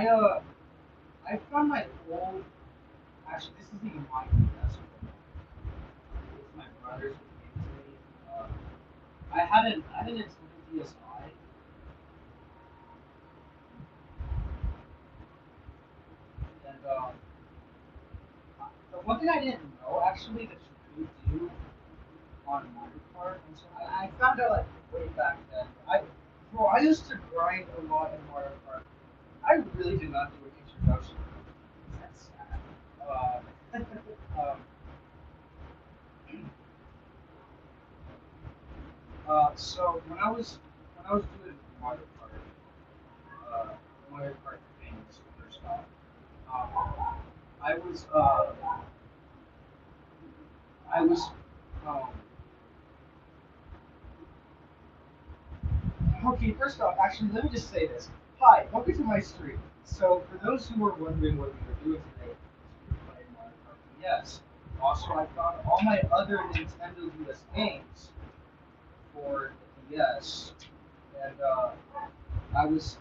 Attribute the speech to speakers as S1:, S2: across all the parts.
S1: I found my old. Actually, this isn't even my DS. It's my brother's who gave it to me. Uh, I had a Nintendo DSi, and the one thing I didn't know actually that you could do on Mario Kart, and so I found out like way back then. I used to grind a lot in Mario Kart. I really did not do an introduction. That's sad. Um, so when I was doing uh, Mario Kart games first off, I was I was um, okay. First off, actually, let me just say this. Hi, welcome to my stream. So for those who are wondering what we were doing today, we were playing Mario Kart DS. Also, I found all my other Nintendo DS games for the DS, and I was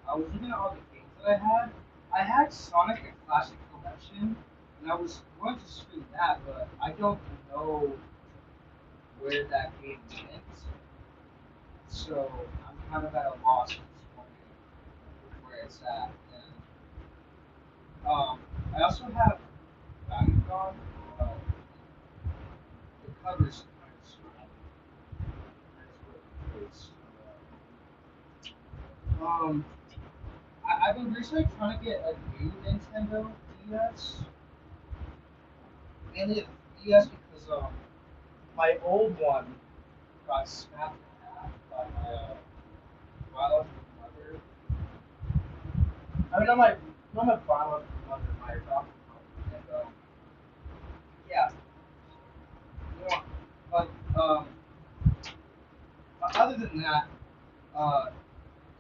S1: I was looking at all the games that I had. I had Sonic the Classic Collection, and I was going to stream that, but I don't know where that game went. So I'm kind of at a loss just wondering where it's at. And I also have Dragon Dog. Uh, the cover's kind of screwed. That is what it is. Um, I've been recently trying to get a new Nintendo DS, mainly a 3DS because my old one got snapped in half by my biological mother. I mean, not my biological mother, my adopted mother. And yeah, you know, but other than that, uh,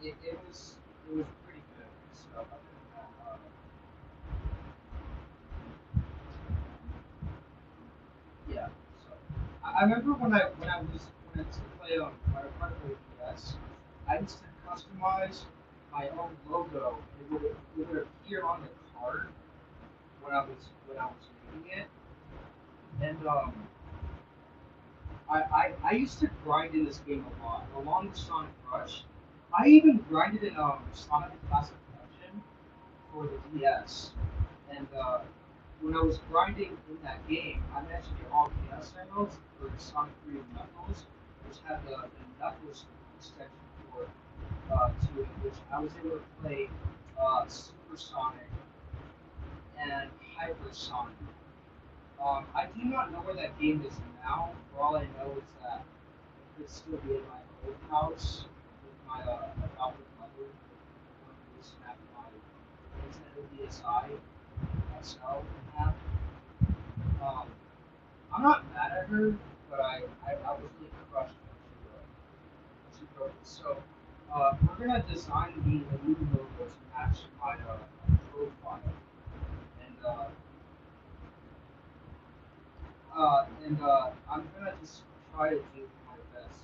S1: it was pretty good. So other than that, yeah. So I remember when I used to play on Mario Kart or DS, I used to customize my own logo. It would appear on the card when I was making it, and I used to grind in this game a lot, along with Sonic Rush. I even grinded in Sonic Classic Collection for the DS, and when I was grinding in that game, I managed to get all DS emeralds for Sonic 3 and Knuckles, which had the Knuckles extension for to it, which I was able to play Super Sonic and Hyper Sonic. I do not know where that game is now. For all I know is that it could still be in my old house with my adopted mother, the one who snapped my Nintendo DSi myself in half. Um, I'm not mad at her, but I was really crushed when she broke it. So we're gonna design me a new logo to match my profile, and I'm gonna just try to do my best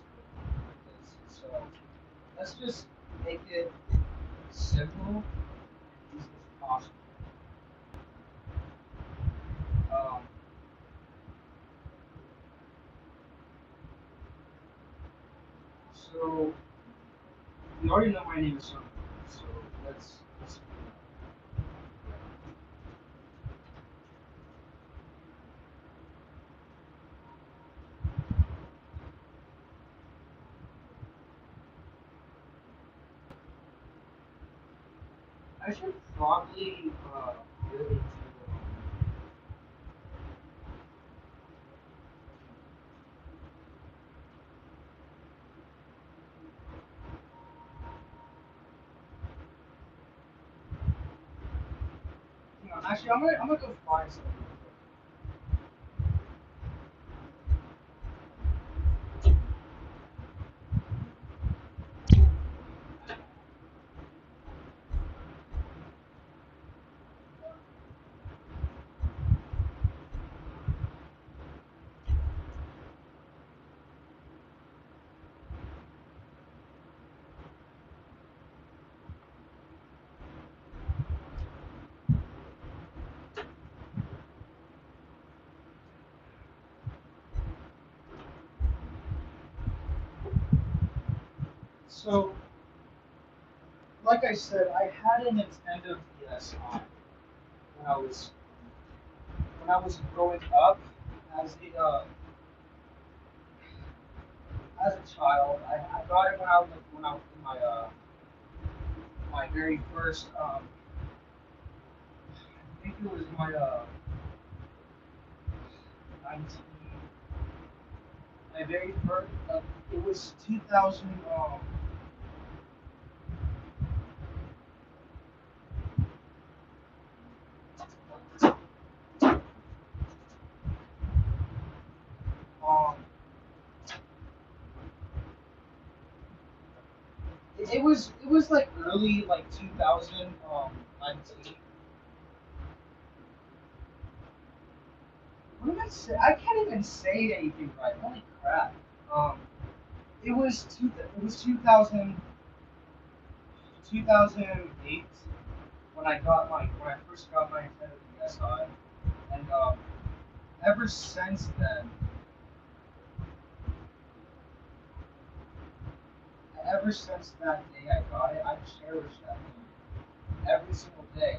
S1: with this. So let's just make it simple and easy as possible. Um, so you already know my name is Sonohoka, so let's I should probably get into actually I'm gonna go find something. So, like I said, I had a Nintendo DS when I was when I was growing up as a child. I got it when I was in my very first I think it was my 19 my very first it was 2000 um it was like early like 2019. What am I say? I can't even say anything right. Holy crap. Um, it was 2008 when I first got my Nintendo DSi, and ever since then, ever since that day I got it, I cherish that moment every single day.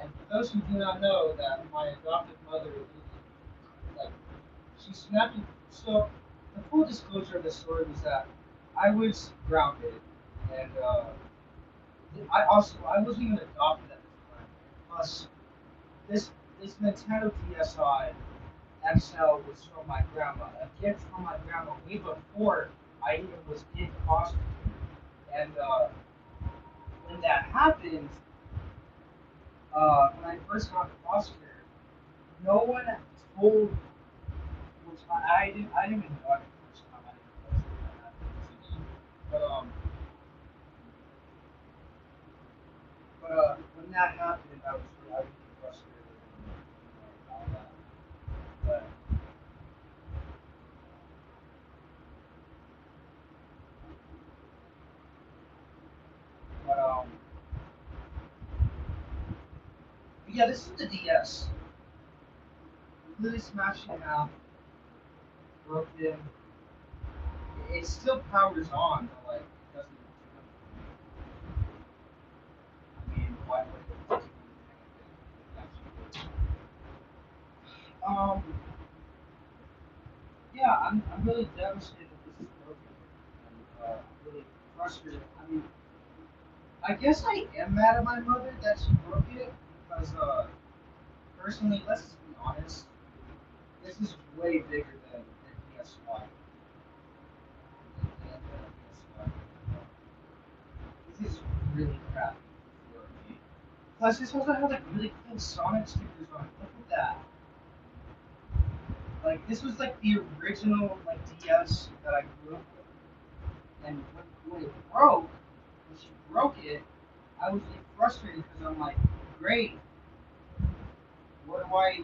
S1: And for those who do not know, that my adopted mother, like, she snapped. So the full disclosure of the story was that I was grounded, and I wasn't even adopted at this time. Plus, this this Nintendo DSi XL was from my grandma, a gift from my grandma way before I even was in foster care. And when that happened, when I first got to foster care, no one told, which I didn't even know it the first time. I didn't know that happened. But when that happened, I was really frustrated and all that. But but yeah, this is the DS. Completely smashed in half, broken. It still powers on, but like it doesn't do anything. I mean, why would it do anything if it actually did? Yeah, I'm really devastated that this is broken, and I'm really frustrated. I mean, I guess I am mad at my mother that she broke it because personally, let's just be honest, this is way bigger than PS1. PS1. This is really crappy for a game. Plus, this also has like really cool Sonic stickers on it. Look at that. Like, this was like the original like DS that I grew up with. And when it broke, when she broke it, I was like frustrated because I'm like, great, what do I,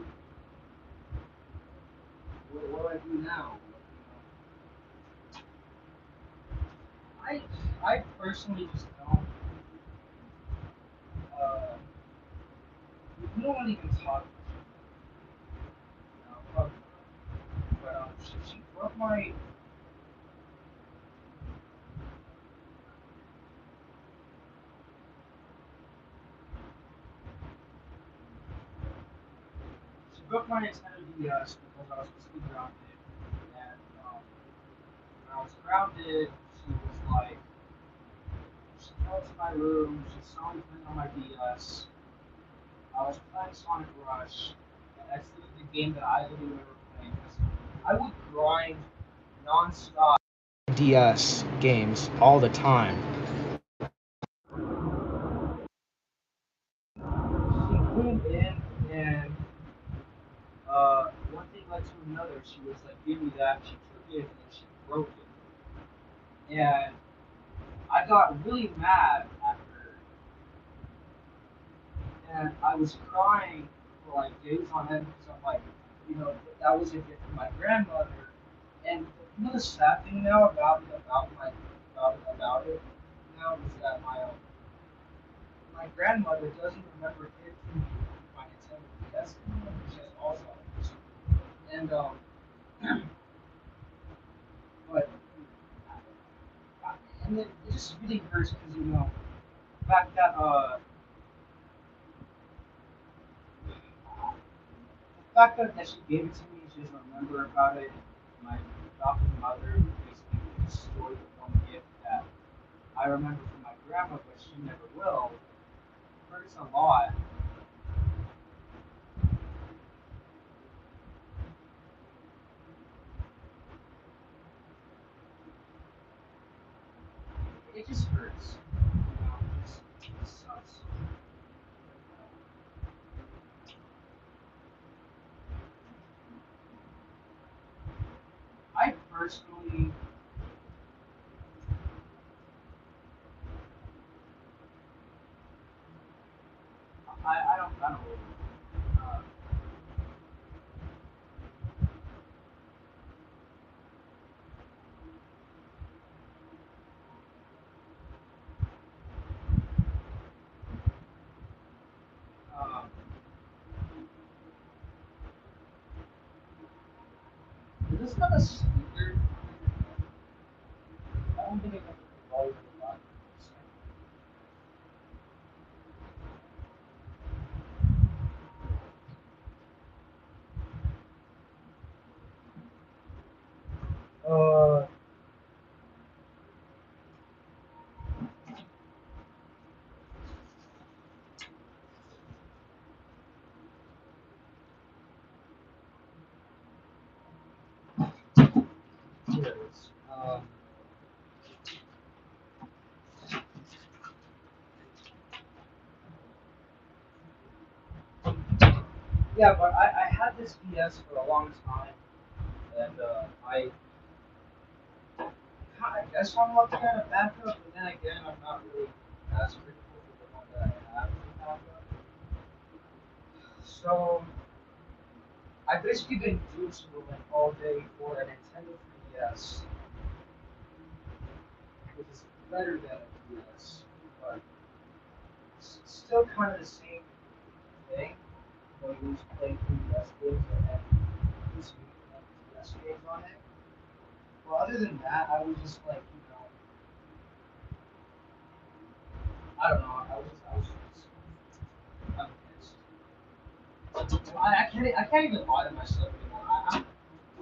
S1: what do I do now? I, I personally just don't, uh, we don't want to even talk about it, but she broke she broke my Nintendo DS because I was supposed to be grounded, and when I was grounded, she was like, she came to my room, she saw me playing on my DS. I was playing Sonic Rush, and that's the game that I really remember playing. Because I would grind nonstop DS games all the time. She came in, and one thing led to another. She was like, "Give me that." She took it, and then she broke it. And I got really mad at her, and I was crying for like days on end because I'm like, that was a gift from my grandmother. And the sad thing now about it now is that my grandmother doesn't remember gifting me my Nintendo DS anymore. She has Alzheimer's, and but and it just really hurts because the fact that that she gave it to me, she doesn't remember about it. My adopted mother basically destroyed the one gift that I remember from my grandma, but she never will. It hurts a lot. It just hurts. It sucks. I personally, I don't really. Um, is this not a speaker? I don't think I got the volume of the here it is. Yeah, but I had this DS for a long time, and I guess I'm looking at a backup, but then again, I'm not really as critical for the one that I have as a backup. So I've basically been doom scrolling all day for a Nintendo 3DS, which is better than a DS, but it's still kind of the same thing. You just play 3DS games and use and 3DS games on it. Well, other than that, I was just like, I don't know. I was just, I'm pissed. I can't even lie to myself anymore.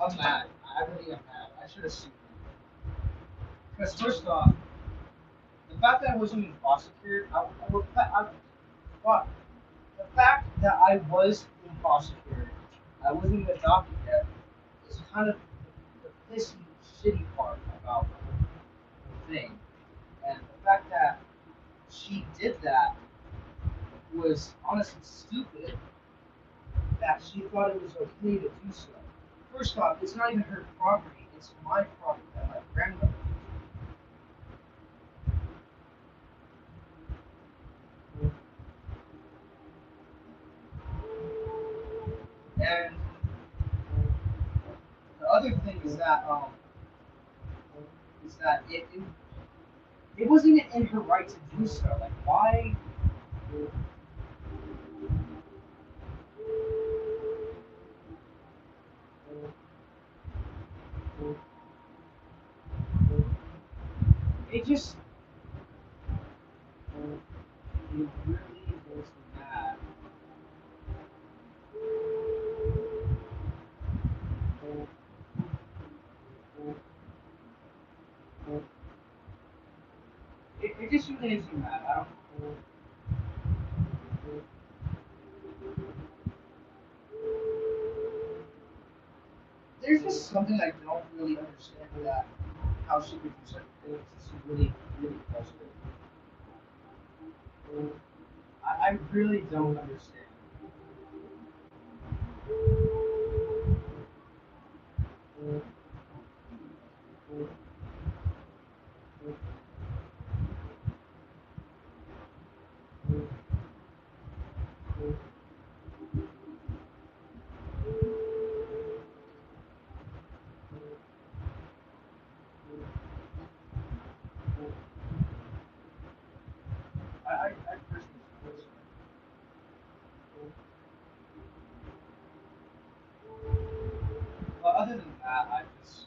S1: I'm mad. I really am mad. I should have sued him. Because first off, the fact that I wasn't even prosecuted, fuck. The fact that I was in prosecuted, I wasn't even adopted yet, is kind of the pissy, shitty part about the thing. And the fact that she did that was honestly stupid. That she thought it was okay to do so. First off, it's not even her property; it's my property that my grandmother did. And the other thing is that it wasn't in her right to do so. Like, why? It just it really makes me mad. It just really makes me mad. I don't. There's just something I don't really understand that how she could do certain things. It's really really frustrating. I really don't understand. I personally feel this way. But other than that, I just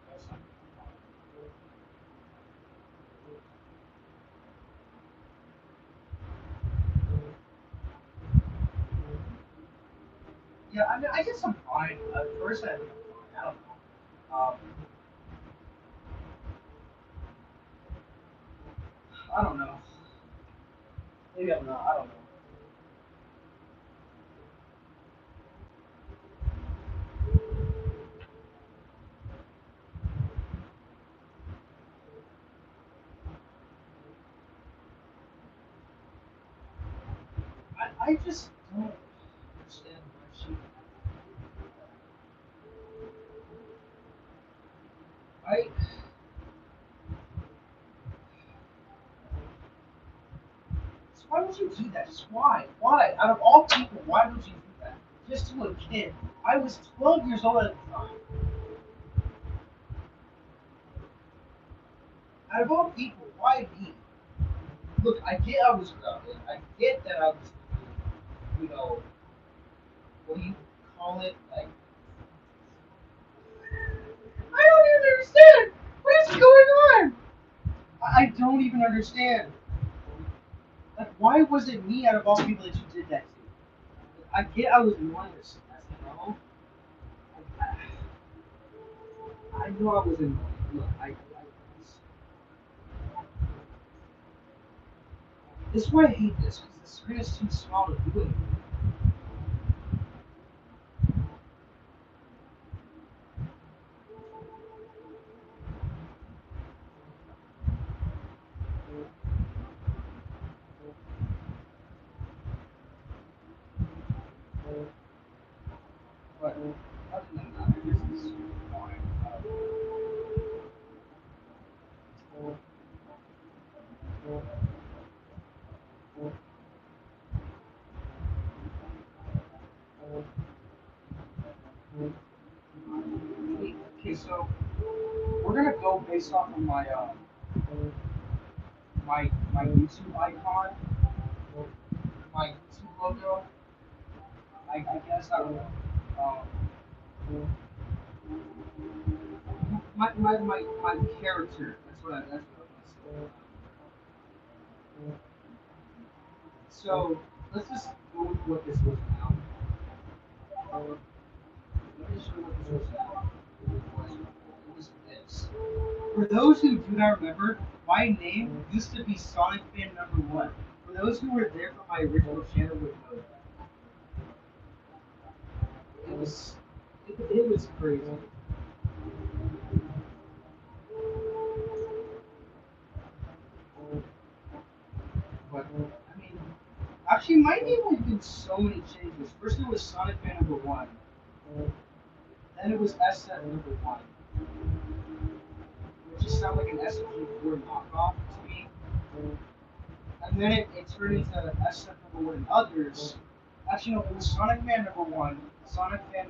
S1: guess I'm fine. Yeah, I mean, I guess I'm fine. Personally, I think I'm fine. I don't know. I don't know. Maybe I'm not. I don't know. I just don't understand why she. I. So why would you do that? Just why? Why? Out of all people, why would you do that? Just to a kid. I was 12 years old at the time. Out of all people, why me? Look, I get I was grounded. I get that I was, you know, what do you call it? Like, I don't even understand. What is going on? I don't even understand. Like, why was it me out of all people that you did that to? I get I was annoying as you know. I know I was annoying. Look, this is why I hate this because the screen is too small to do anything. But other than that, I guess it's fine. Okay, so we're gonna go based off of my YouTube icon, my YouTube logo. I guess I don't know. My character. That's what I want to say. So let's just go with what this was now. Let me show you what this was now. It was this. For those who do not remember, my name used to be Sonic Fan Number One. For those who were there for my original channel would know that. It was crazy. But I mean, actually, my name has been so many changes. First, it was Sonic Fan Number One. Then it was SF Number One, which just sounded like an SMG4 knockoff to me. And then it turned into SF Number One and others. Actually, no, it was Sonic Fan Number One, Sonic Fan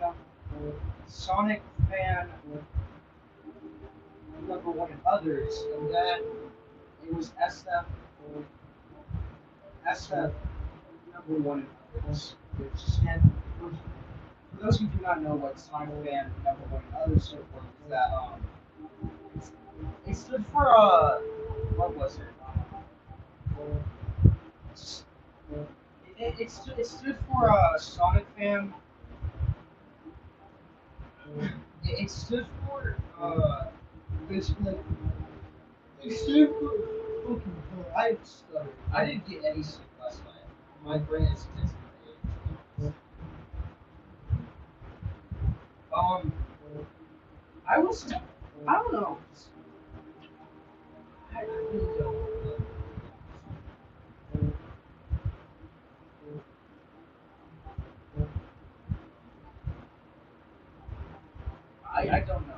S1: Number One and others, and then it was SF Number One and others, which stand for those who do not know what Sonic Fan Number One and others stood for, is that it's, it stood for what was it? It stood for Sonic Fan. It stood for basically like it stood for fucking hell. I stuttered. I didn't get any sleep last night. My brain is just um I was I don't know. I really don't know. I don't know.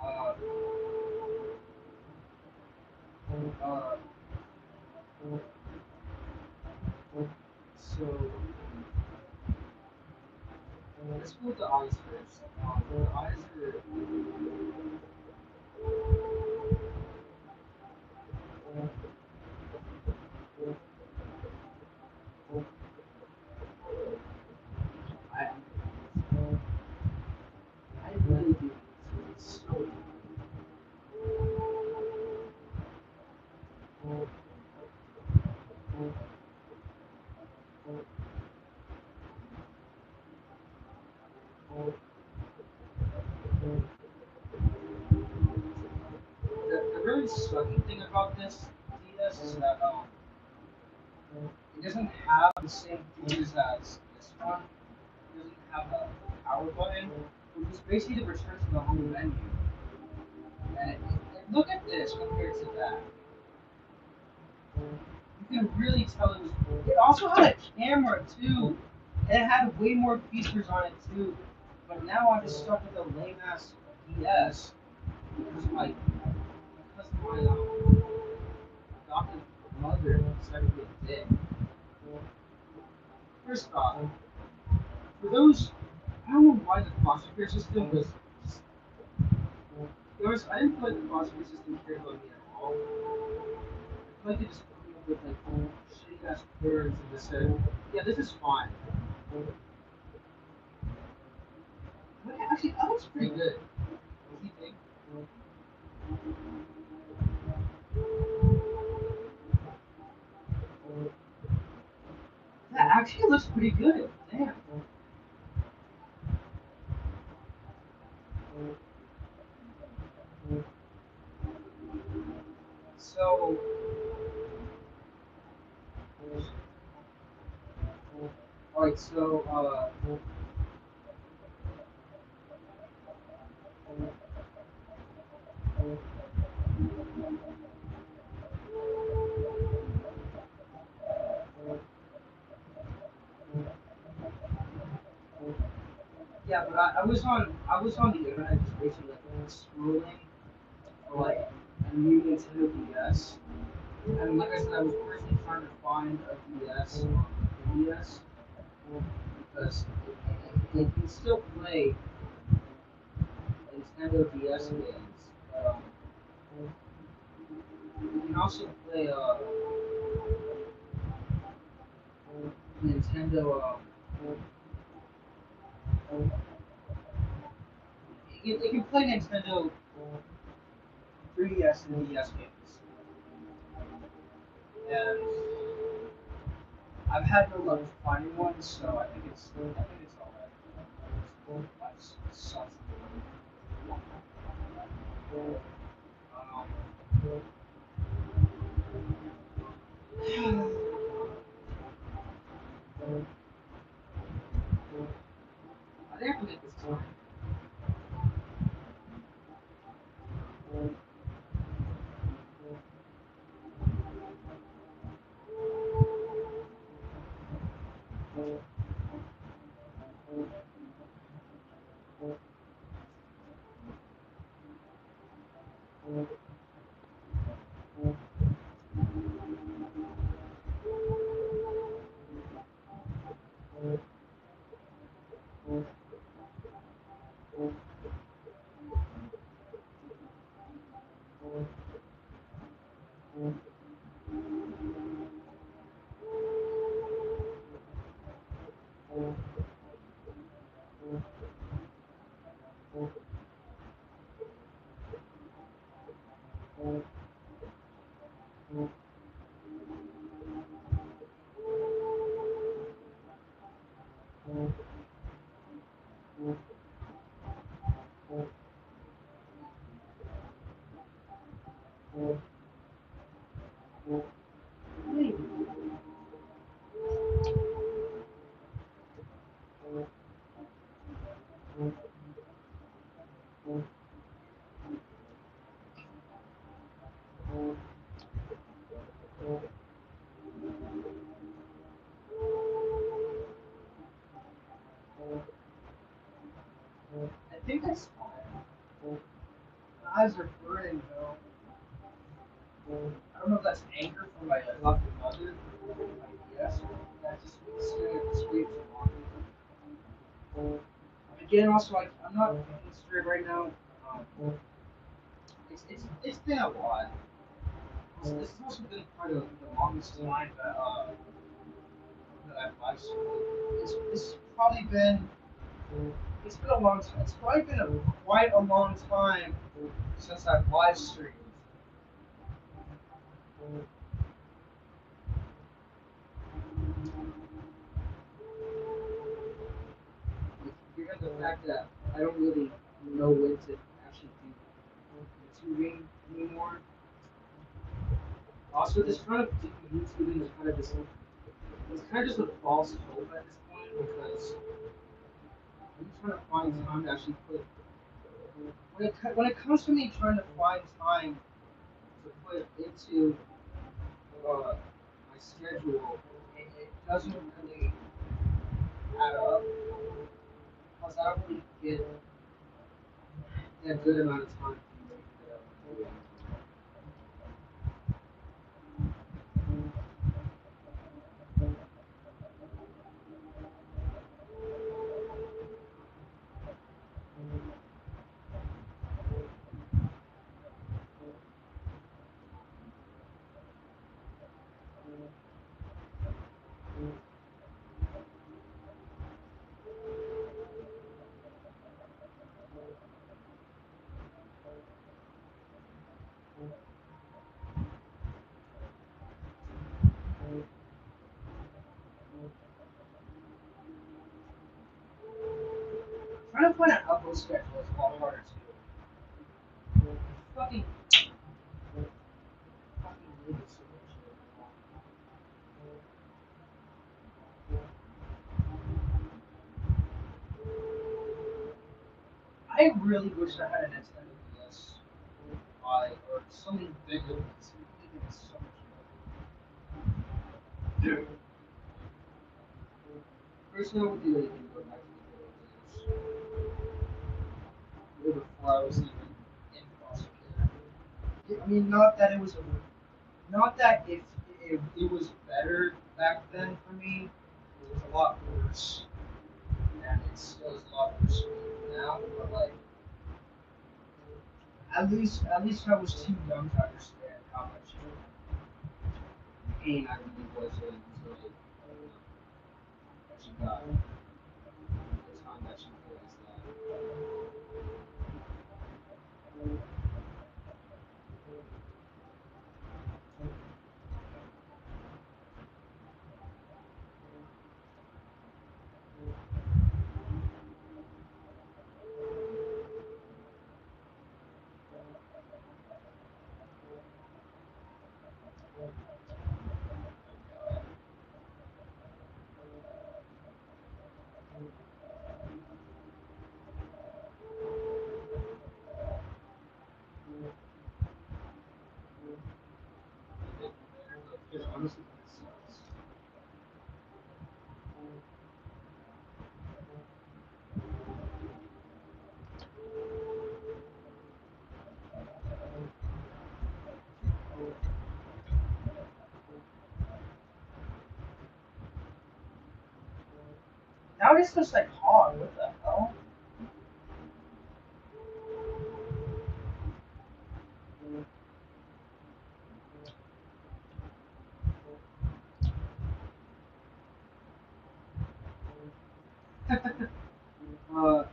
S1: Uh, uh, so let's go with the eyes first. The eyes are. I I really do. It's so. The really sucky thing about this DS is that it doesn't have the same features as this one. It doesn't have a power button, which is basically the return to the home menu. And look at this compared to that. You can really tell it was. It also had a camera too, and it had way more features on it too. But now I'm just stuck with a lame ass DS because my adopted mother decided to be a dick. First off, for those, I don't know why the foster care system was. I didn't feel like the foster care system cared about me at all. I feel like they just put me up with like shitty ass parents and just said, "Yeah, this is fine." But actually, that looks pretty good. What do you think? That actually looks pretty good. Damn. So, alright, so, yeah, but I was on the internet just basically like scrolling for like a new Nintendo DS, and like I said, I was personally trying to find a DS on the DS because it can still play Nintendo DS games. You can also play Nintendo. You can play Nintendo 3DS and DS games, and I've had no luck finding one, so I think it's alright. Life's sucks. I think I can make this time. Maybe. I think that's fine. My eyes are burning though. I don't know if that's anger from my adopted mother or my DS, or that's just me staring at the screen too long. Again, also, I'm not thinking straight right now. Um, it's been a while. This has also been part of the longest time that I've live streamed. It's probably been it's been a long time. It's probably been quite a long time since I've live streamed. fact that I don't really know when to actually do YouTubing anymore. Also, just kind of doing YouTubing is kind of just it's kind of just a false hope at this point because I'm trying to find time to actually put when it comes to me trying to find time to put into my schedule, it doesn't really add up because I don't really get that good amount of time to do anything that I want to do. Trying to find an upload schedule is a lot harder too. Fucking fucking need this so much. I really wish I had a Nintendo DS. I or something bigger than this. It would be so much better. Dude. Personally, I would do anything to go back to the old days. Way before I was even in foster care. I mean, not that if it was better back then for me, it was a lot worse, and it still is a lot worse for me now. But like, at least I was too young to understand how much pain I really was in until that she got the time that she realized that. Because honestly, it sucks. Now it's just like hard. What the hell? uh,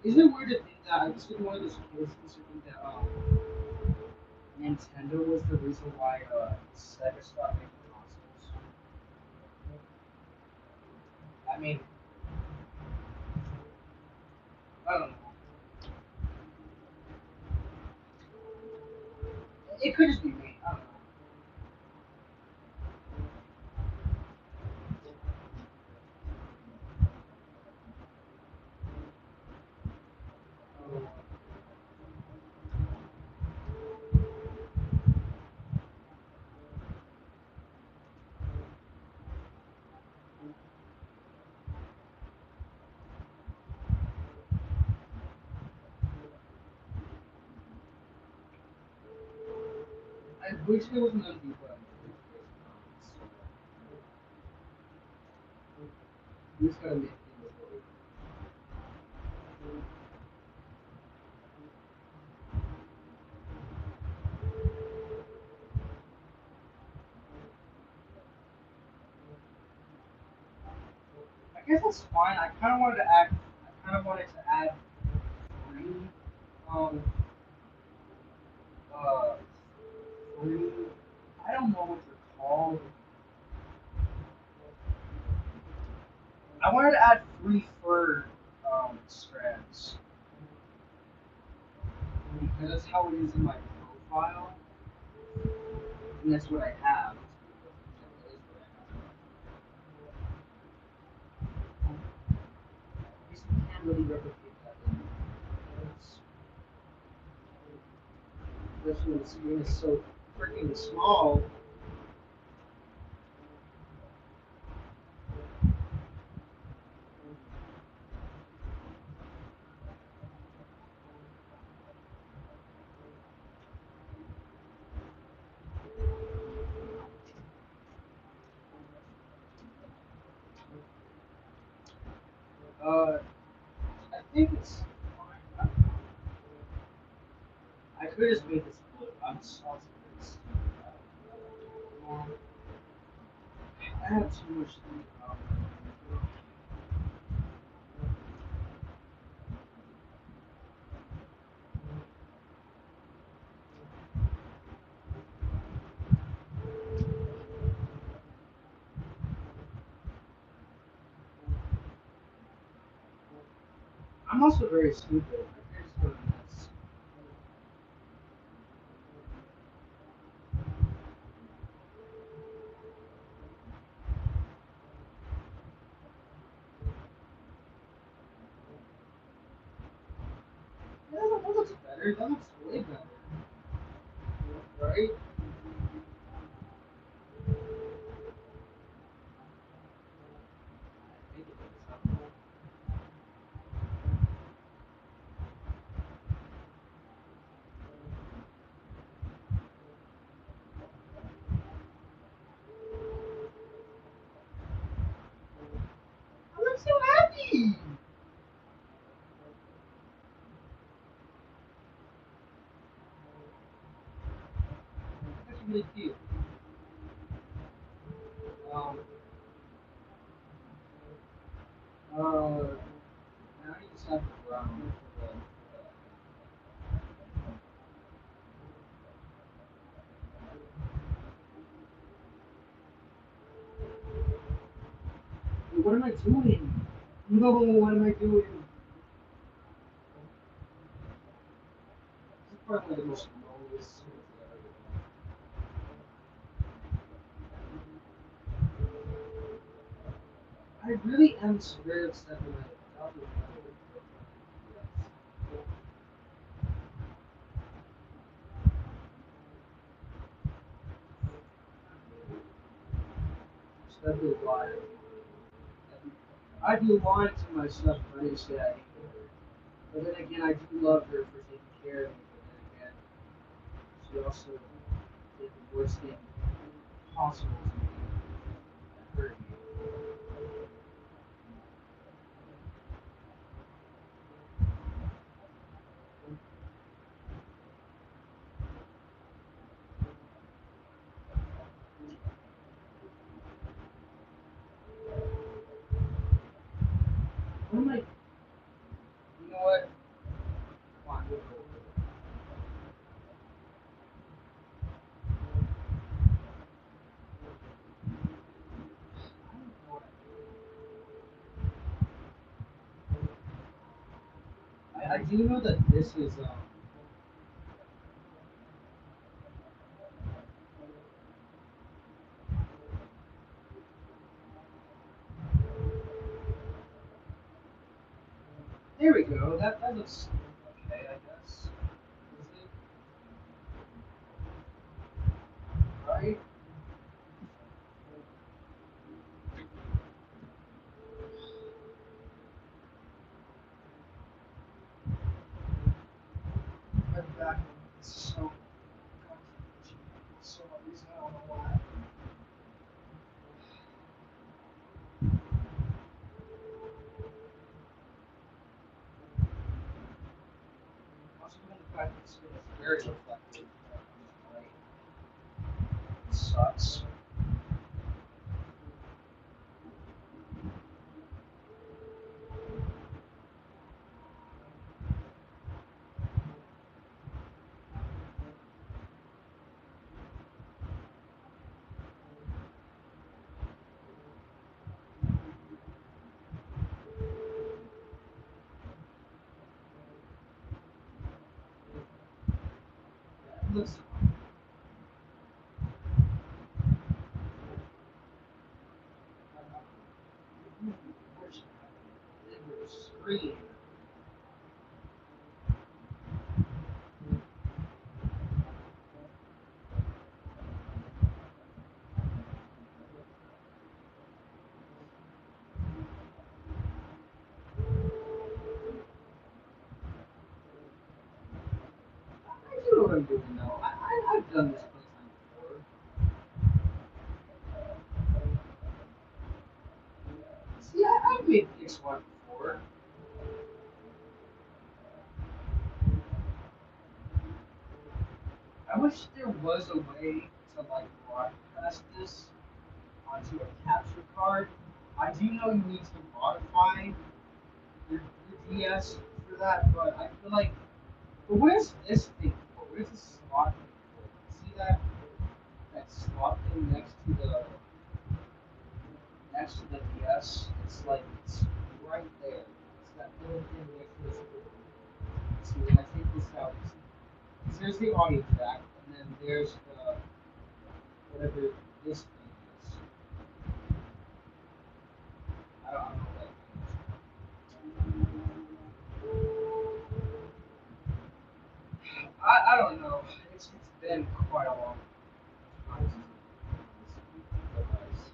S1: is it weird to think that I used to be one of those kids who used to think that Nintendo was the reason why Sega stopped making consoles? I mean, I don't know. It could just be me. I don't know. I wish there was another people that enjoyed videos. We just gotta make things work. I guess that's fine. I kind of wanted to add um, uh, free. I don't know what they're called. I wanted to add free fur strands because that's how it is in my profile, and that's what I have. That is what I have. I guess you can't really replicate that in especially when the screen is so freaking small. Uh, I think it's fine. I could just make this blue. I'm sorry. I have too much to think about. I'm also very stupid. I could just go to this. Yeah, that looks better. That looks way better. Right? I think it is. I'm so happy! That's really cute. Um, now I need to stop the brown. What am I doing? No, what am I doing? This is probably the most lowest. I really am very upset with my album. That'd be a lie. I'd be lying to myself if I didn't say I hate her. But then again, I do love her for taking care of me. But then again, she also did the worst thing possible to me. That hurt me. What am I? You know what? Come on, we'll go. I don't know what I do know that this is there we go. That looks okay, I guess. Is it right? My back is so goddamn itchy. For some reason, I don't know why. Also, given the fact that skin is very reflective, right? It sucks. looks fine. It was screaming. I do know what I'm doing though. I've done this playtime before. See, I've made picks one before. I wish there was a way to like broadcast this onto a capture card. I do know you need to modify your DS for that, but I feel like, but where's this thing for? Where's the slot thing for? See that slot thing next to the DS? It's like it's right there. It's that little thing next to the screen. See, when I take this out, you see, 'cause there's the audio jack, and then there's the whatever this thing is. I don't know what that thing is. I don't know. It's been quite a long time since I've used this device.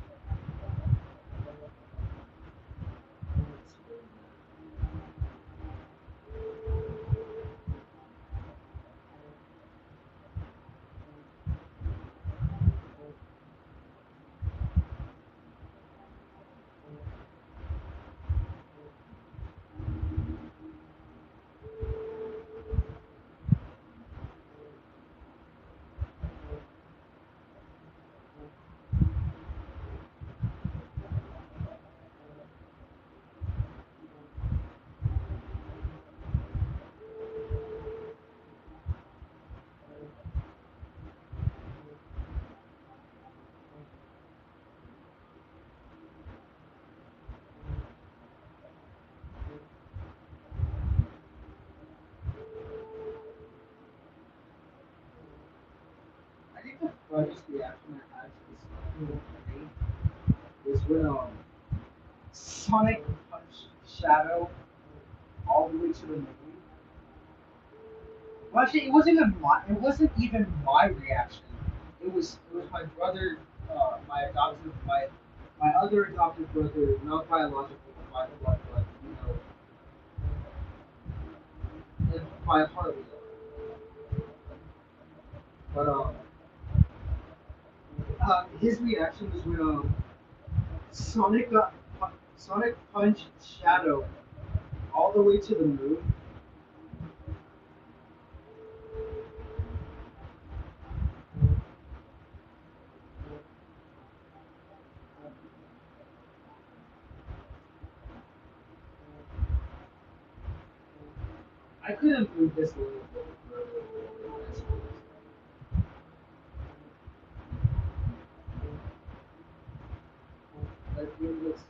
S1: I think the funniest reaction I had to this fucking movie was when Sonic punched Shadow all the way to the moon. Well, actually, it wasn't even my reaction. It was my brother, my other adopted brother, not biological, but by blood, but by a heart. But his reaction was when Sonic got Sonic punched Shadow all the way to the moon. I could have moved this a little bit further. Like it looks.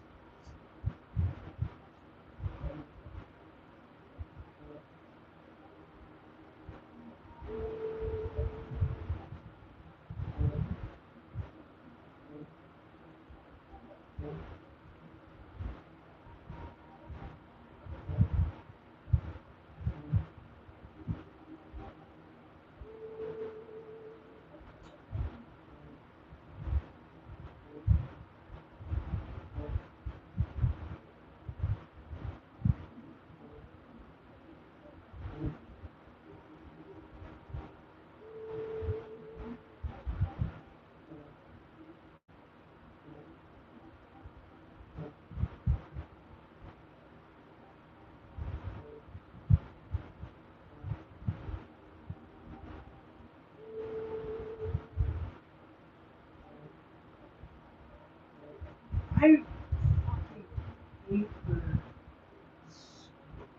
S1: I fucking hate her so much.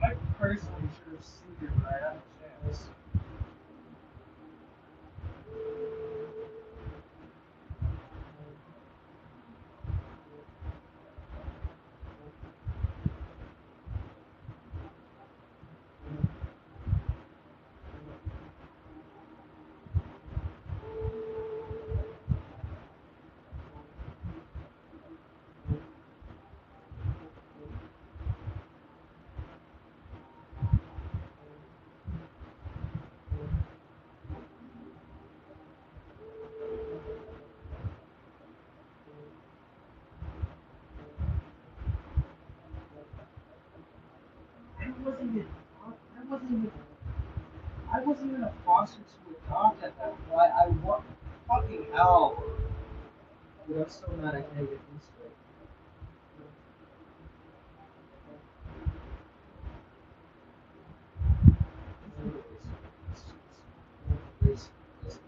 S1: I personally should have seen her right out of chance. wasn't even. I wasn't even. I wasn't even a foster to adopt at that point. I want fucking hell. Dude, I'm so mad I can't get used to it. It's, it's,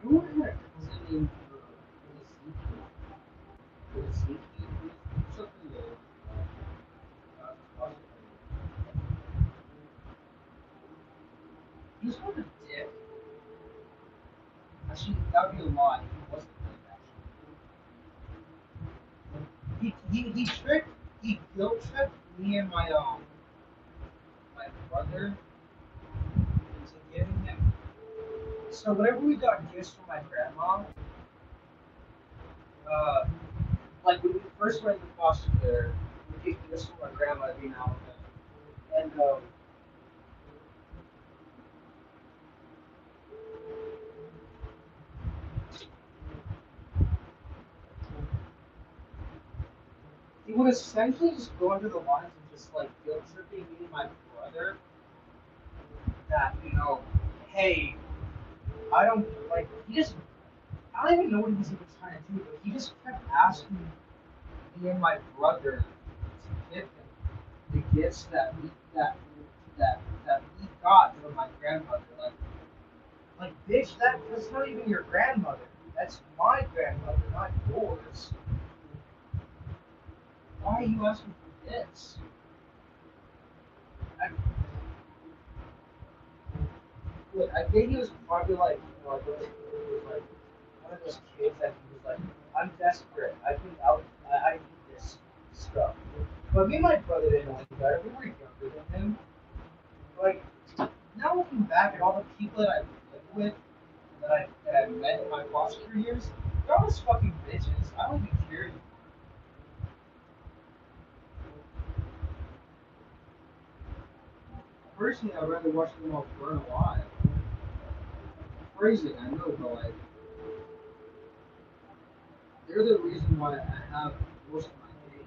S1: who had a cousin named Ezekiel? Ezekiel? Something foster family. He's not a dick. Actually, that would be a lie. He wasn't a dick, actually. He tricked, he guilt tripped me and my brother into giving him. So whenever we got gifts from my grandma, uh, like when we first went to foster care, we get gifts from my grandma every now and then. And he would essentially just go under the lines of just like guilt tripping me and my brother that, hey, I don't like he just I don't even know what he was even trying to do, but he just kept asking me and my brother to give him the gifts that that we got from my grandmother. Like bitch, that's not even your grandmother. That's my grandmother, not yours. Why are you asking for this? I, look, I think he was probably like, he was like one of those kids that he was like, I'm desperate. I need this stuff. But me and my brother didn't know any better. We were younger than him. Like, now looking back at all the people that I lived with, that I met in my foster years, they're all just fucking bitches. I don't even care anymore. Personally, I'd rather watch them all burn alive. Phrasing, I know, but like, they're the reason why I have most of my pain.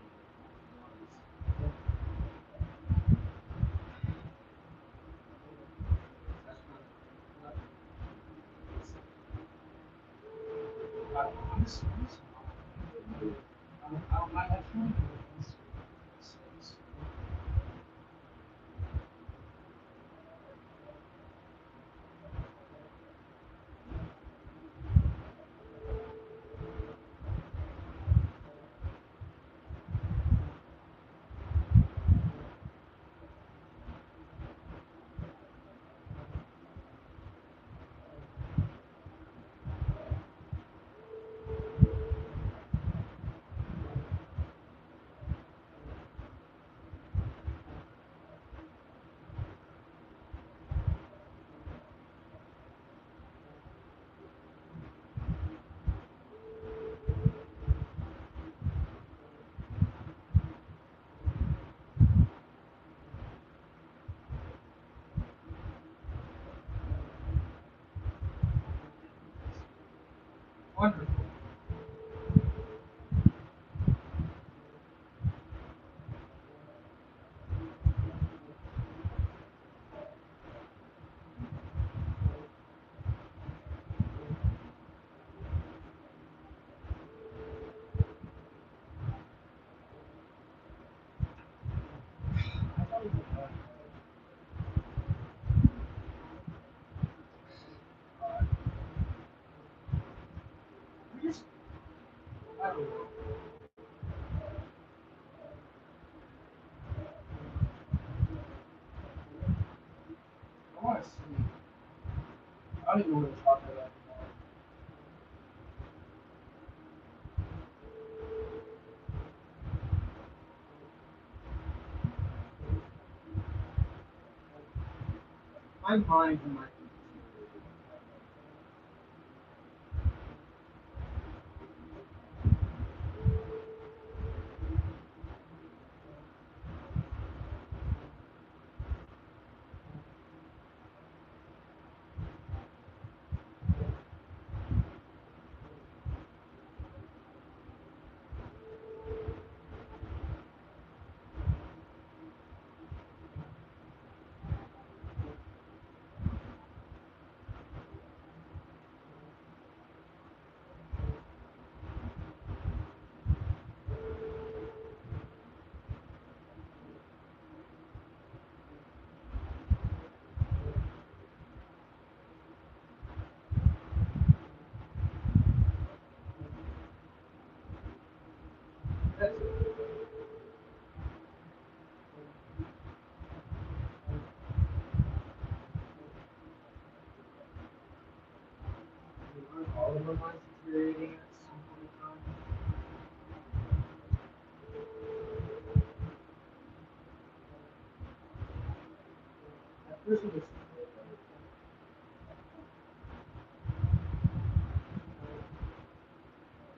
S1: That's not. I'm just I can't even say. Wonderful. I don't know. I want to see. I don't even know what to talk about anymore. My mind and my that's aren't all of our minds deteriorating at some point in time. At first it was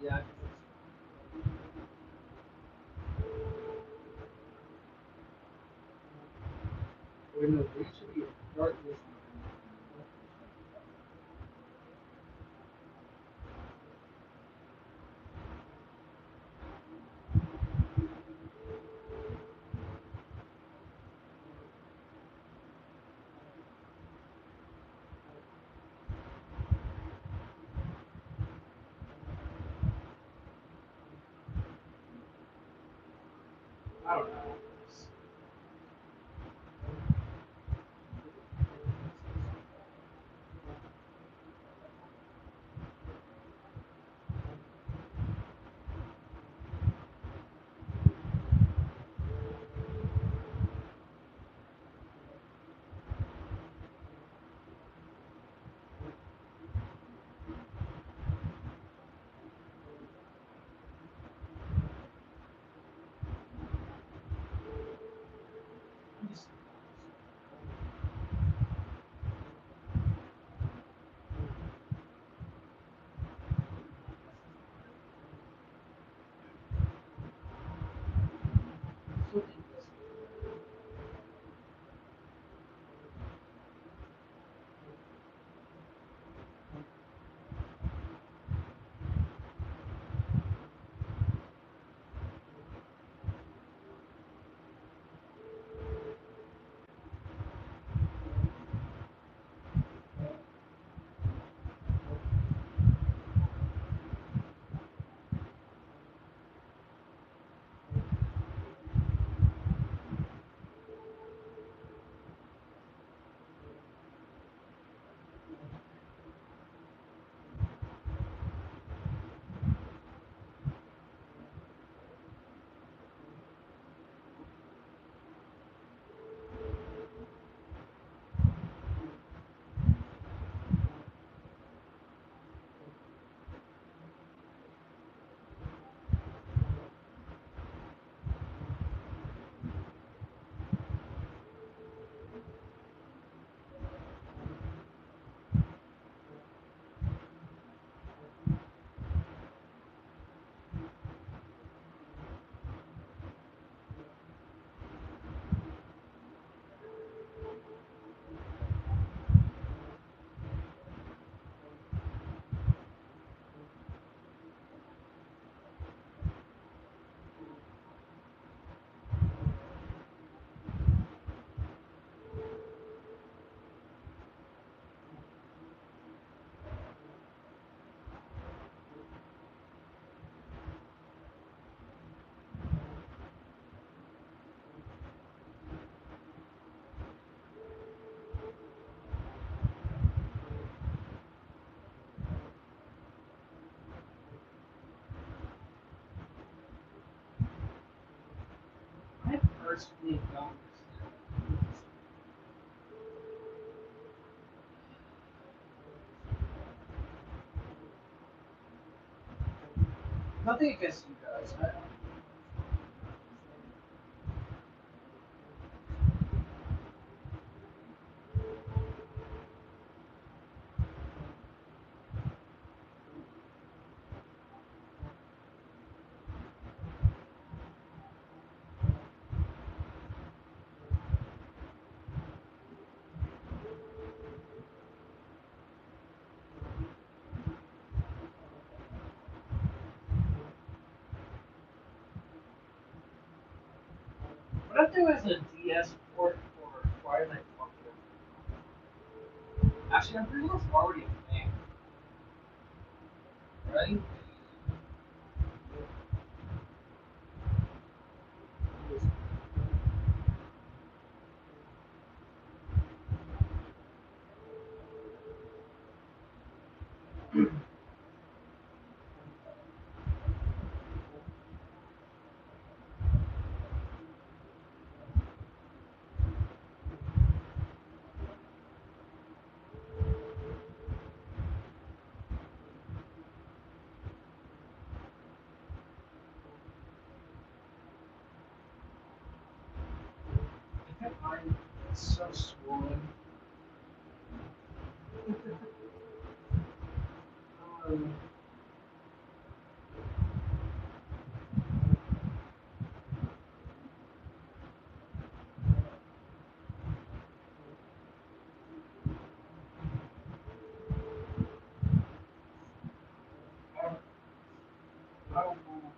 S1: yeah, or no, there used to be a darkness. I don't know. personally don't understand. Nothing against you guys. What if there was a DS port for Twilight Function? Actually, I'm pretty sure it's already a thing, right? I can't find it. It's so swollen. Um, I don't, I don't know.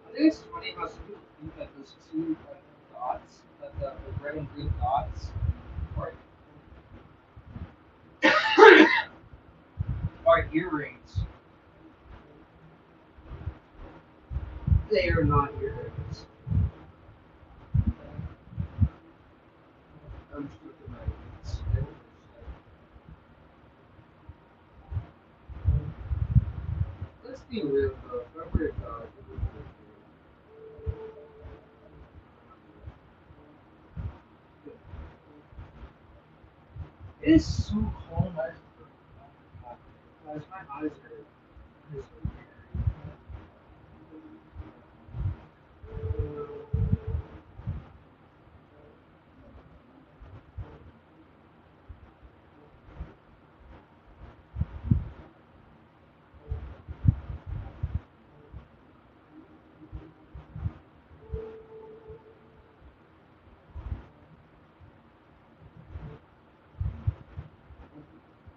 S1: I think it's funny how some people think that those two dots, that the red and green dots, are, are earrings. They are not earrings. I'm just looking at it. Let's be real though. Remember, it is so cold. Guys, my eyes are so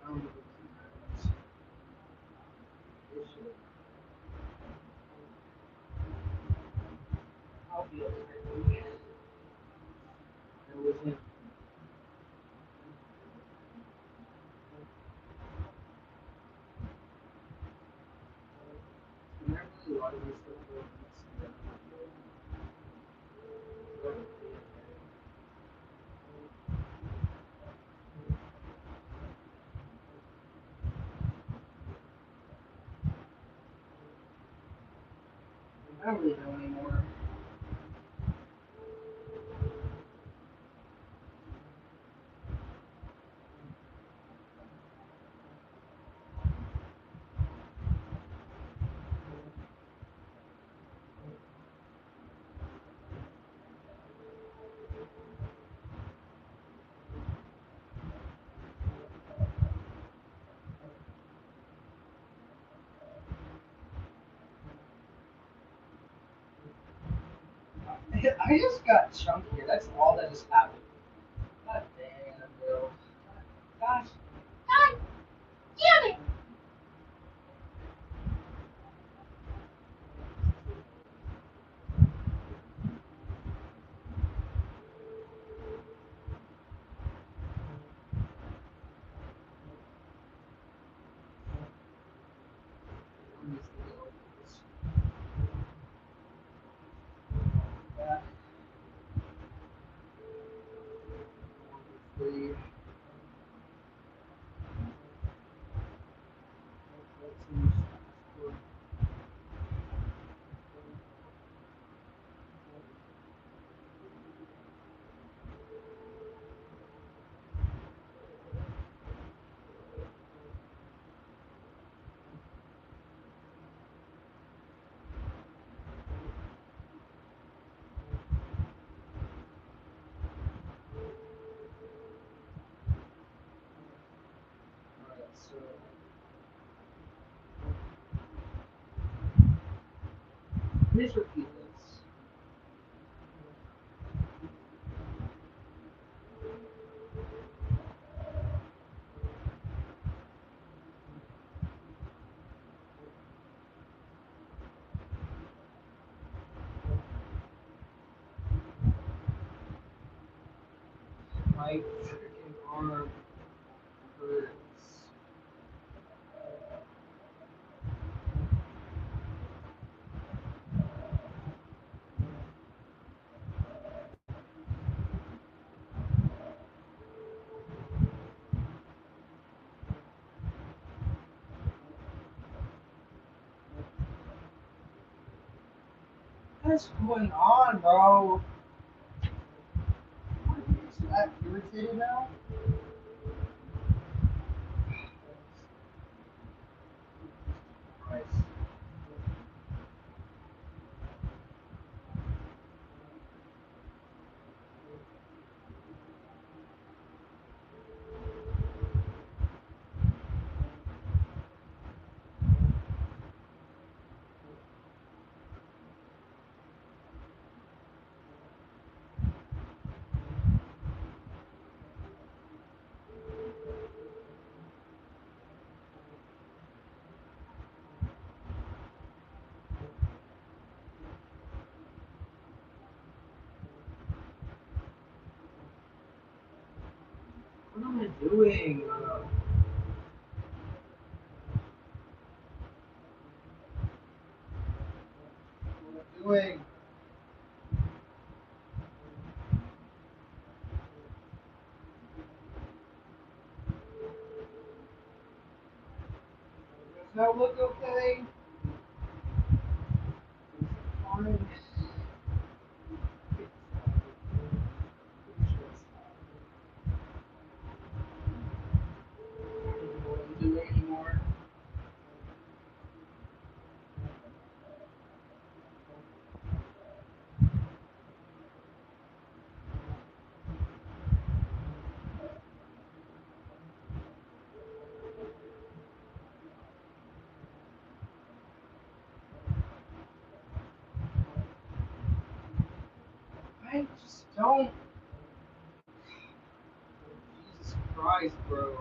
S1: I don't know what's I'll be okay. There wasn't. And I really like this stuff. I don't really know anymore. I just got chunkier. That's all that just happened. God damn, bro. Gosh. Please repeat this. My freaking arm hurts. What's going on, bro? Is that irritated now? Christ. What am I doing? What am I doing? Does that look okay? Fine. I don't know what I'm doing anymore. I just don't. Jesus Christ, bro.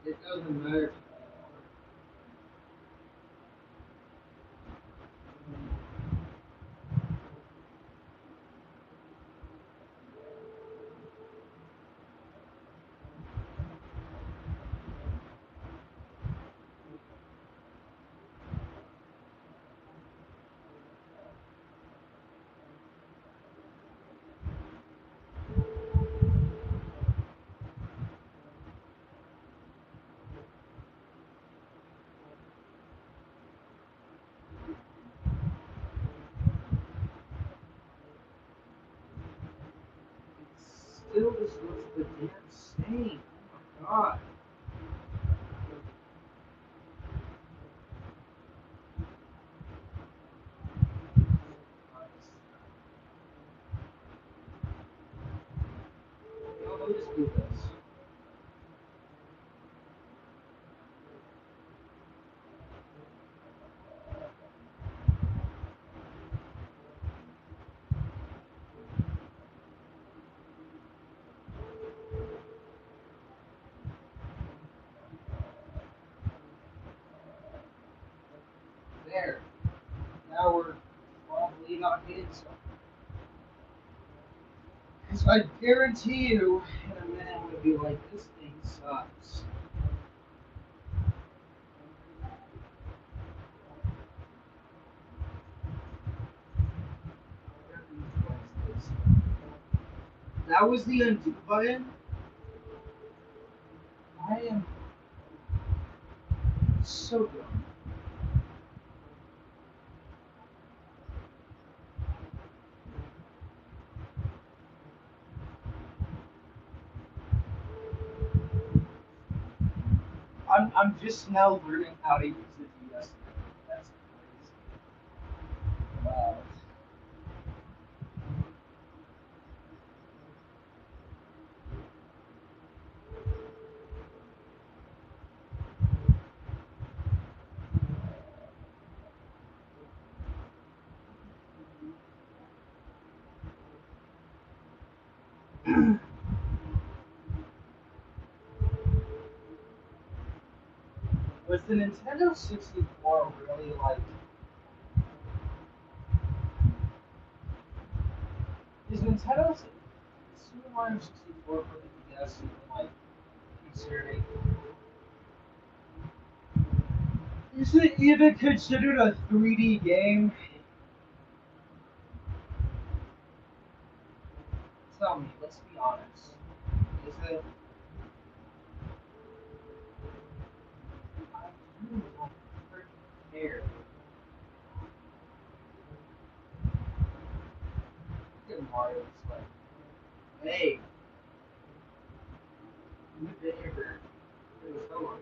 S1: It doesn't matter. It still just looks the damn same. Oh my god. No, let me just do this. There. Now we're probably not hitting something. Because I guarantee you, in a minute, I'm going to be like, this thing sucks. That was the undo button. I am So good. I'm just now learning how to use the DS. That's crazy. Wow. Was the Nintendo 64 really like? Is Nintendo Super Mario 64 for the DS even like considered is it even considered a 3D game? Tell me, let's be honest. Is it? I do not freaking care. Look at Mario's like, hey, you've been here for so long.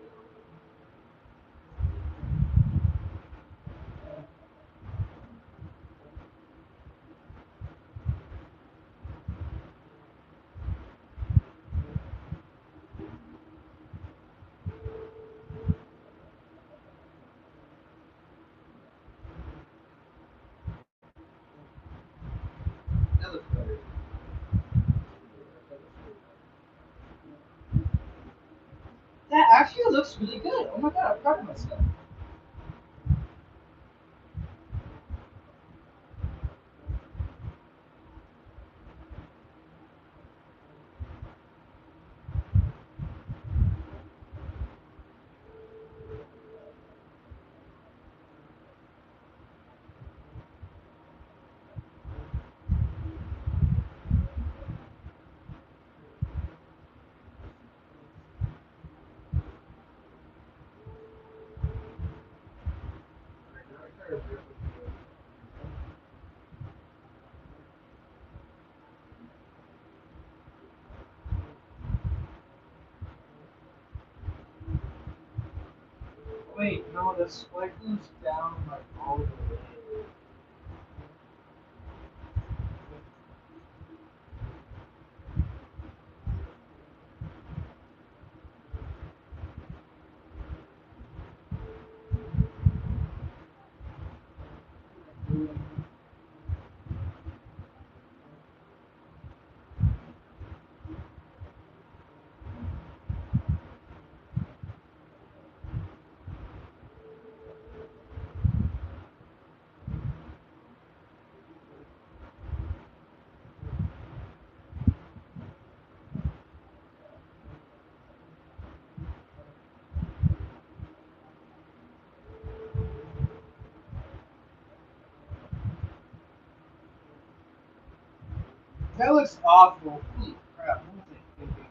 S1: That looks better. That actually looks really good. Oh my god, I'm proud of myself. Wait, no, the spike goes down like all the way. That looks awful. Holy crap, what was I thinking?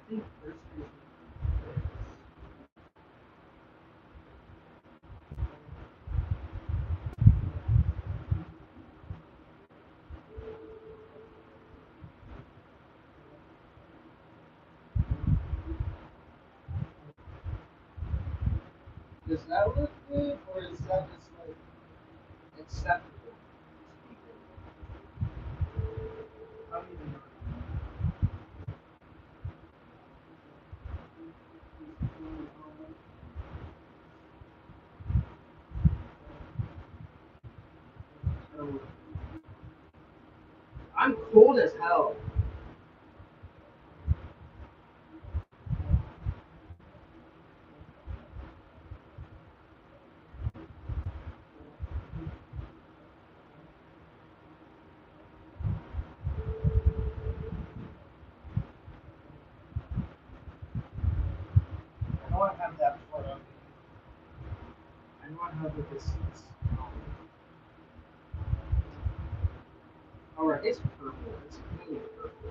S1: I think first is does that look good or is that just like acceptable? I don't even know. I'm cold as hell. it's all right. It's purple. It's clearly purple.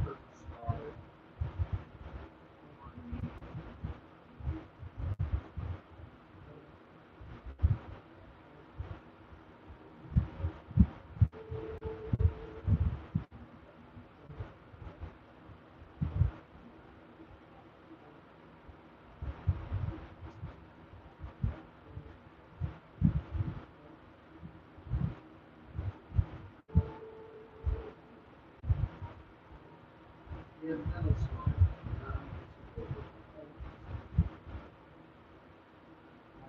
S1: Purple star. Yeah, that looks fine.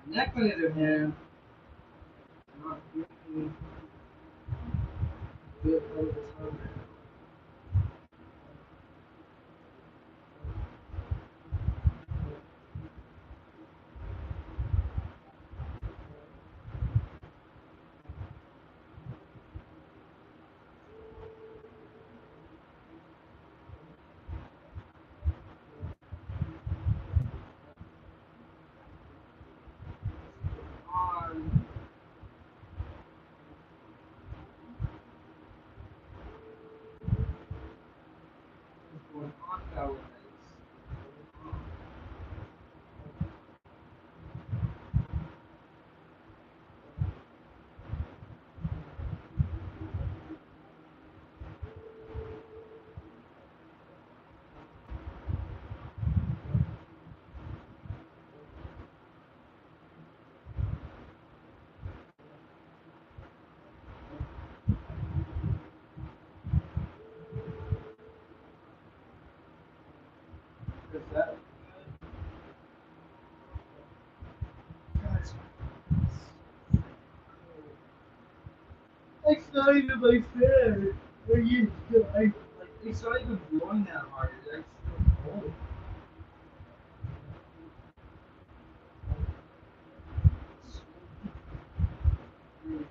S1: My neck, on the other hand, not feeling good all the time. On going on Valentine's. Is that guys? It's not even my fan. Are you? Like, it's not even blowing that hard. It's actually still cold. It's really cold.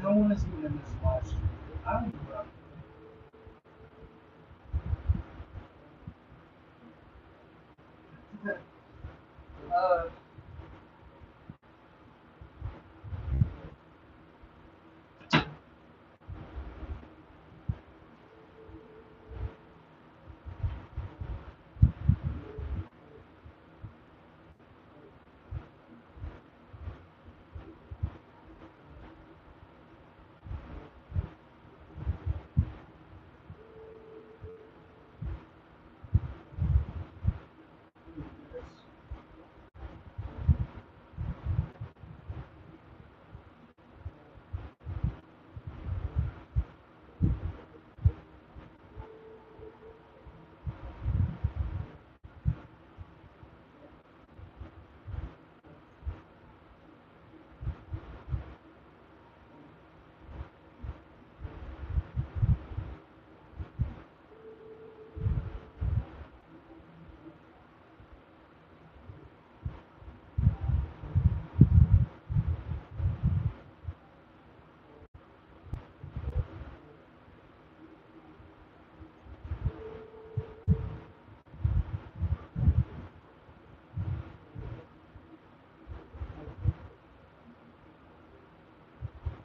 S1: No one is even in this live stream. I don't know what I'm doing.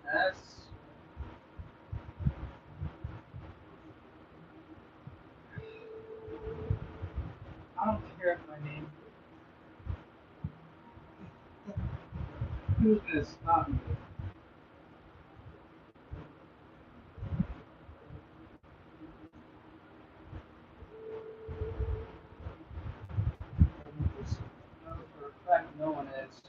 S1: That's I don't care if my name. Who's gonna stop me? No, for a fact, no one is.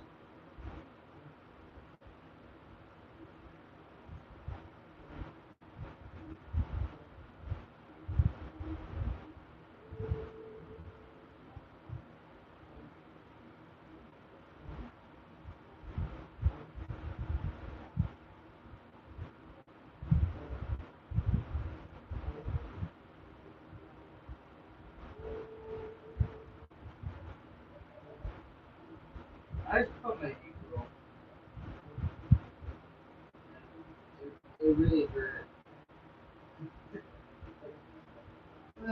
S1: I just put my ankle. It really hurt. Uh, I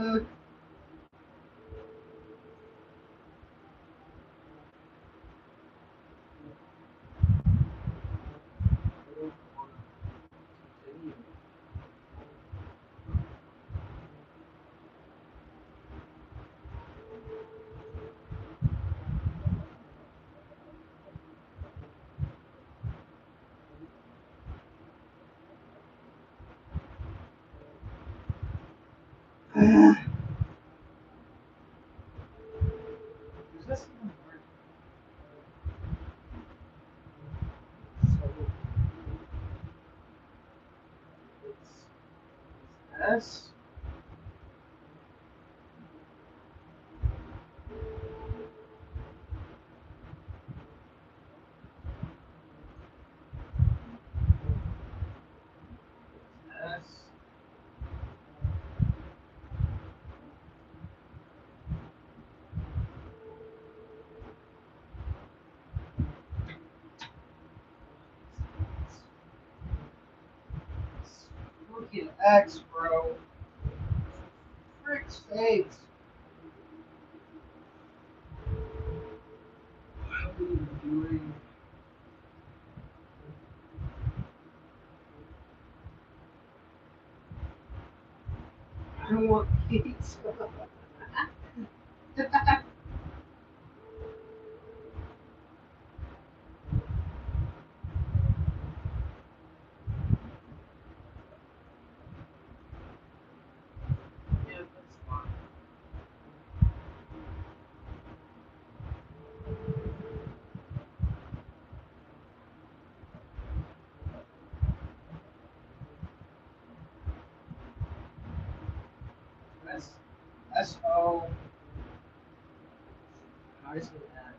S1: don't want to continue. Is this even work? So it's S S 's fucking X, bro. Frick's sakes. What are you doing? I don't want pizza. Yeah, that's fine. S SO. How do you say that?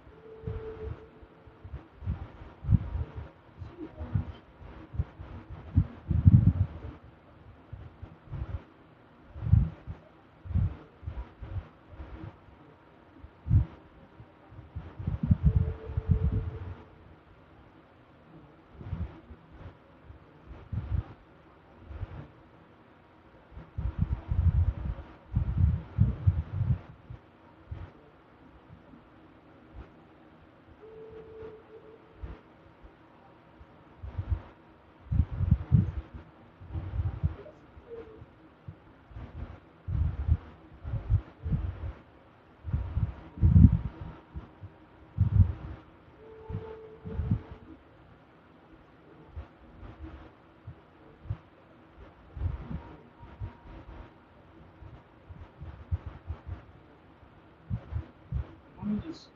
S1: Let me just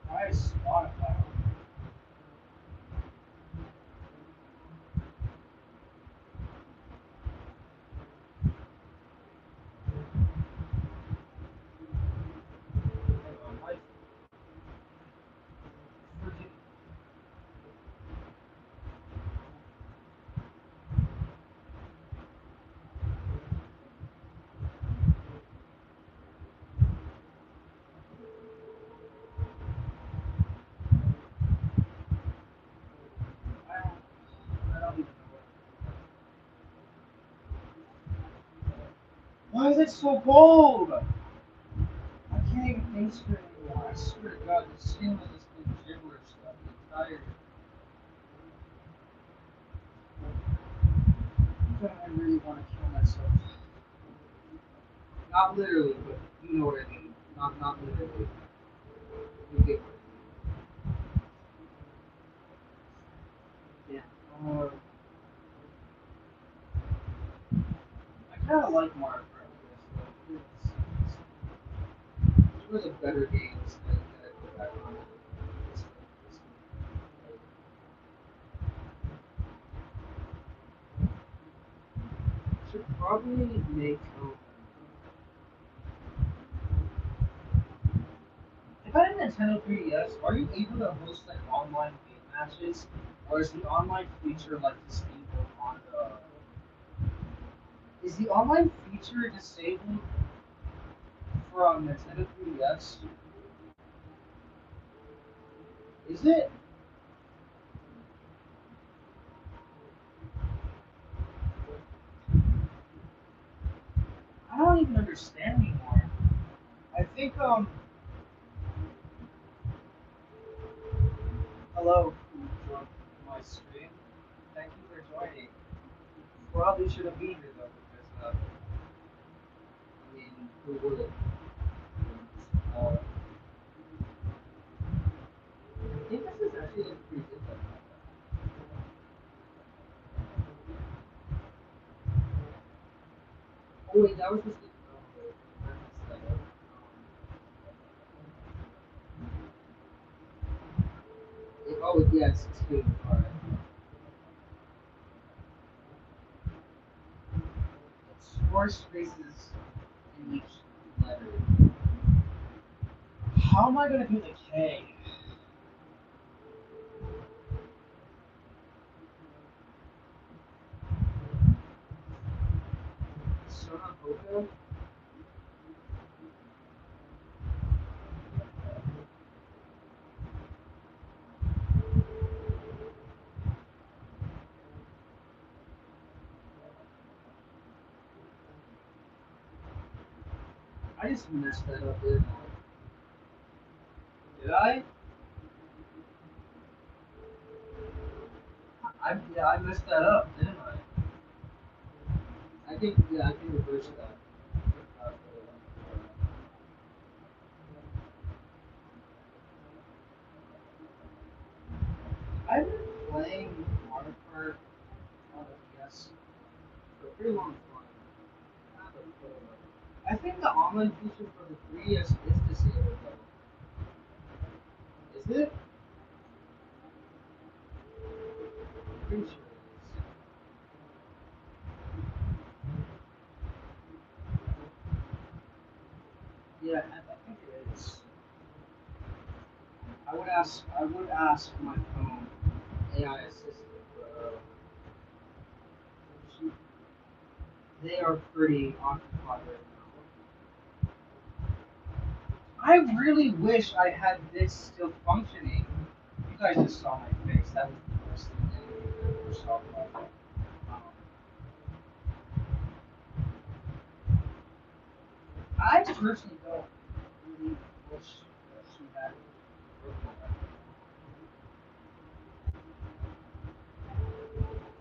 S1: try Spotify. My freaking. I don't even know what. Why is it so cold? I can't even think straight anymore. I swear to God, the skin of this thing gibberish stuff. I'm tired. God, I really want to kill myself. Not literally, but you know what I mean. Not literally. You get what I mean. Yeah. I kind of like Mario Kart like this. It was a better game that I put back on. Should probably make. If I had a Nintendo 3DS, are you able to host like online game matches, or is the online feature like disabled on the? Is the online feature disabled for Nintendo 3DS. Is it? I don't even understand anymore. I think hello who joined my stream. Thank you for joining. Probably should have been here though because I mean who would? I think this is actually looking pretty good though. Oh wait, that was just the wait, I messed that up. Oh yeah, it's 16. Alright. It's four spaces in each letter. How am I gonna do the K? Sonohoka? I just messed that up, didn't I? Did I? Yeah, I messed that up, didn't I? I think yeah, I can reverse that. Uh, I've been playing Mario Kart on the DS for a pretty long time. I think the online feature for the 3DS is disabled though. Is it? I'm pretty sure it is. Yeah, I think it is. I would ask my phone AI assistant, but she, they are pretty occupied right now. I really wish I had this still functioning. You guys just saw my face. That was the worst thing anyone ever saw. Um, I personally don't really wish that she had broken that.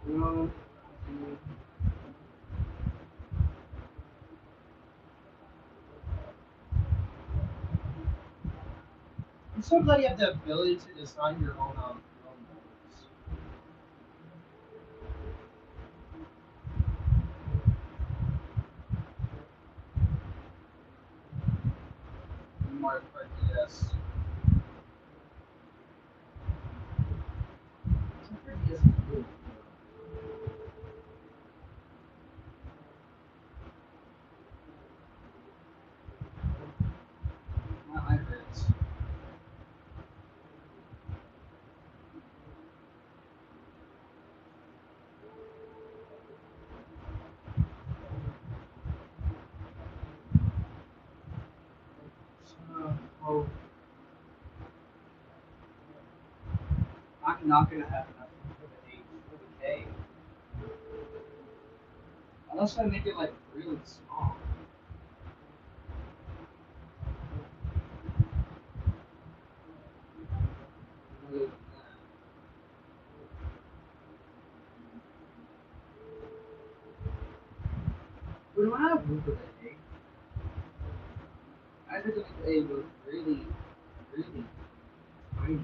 S1: No, I'm so glad you have the ability to design your own modes. Mario Kart DS. Mario Kart DS is good. My eye hurts. Oh, I'm not gonna have enough for the H for the K. Unless I make it like really small. Other than that. What do I have room for the A? I have to make the A look really, really tiny.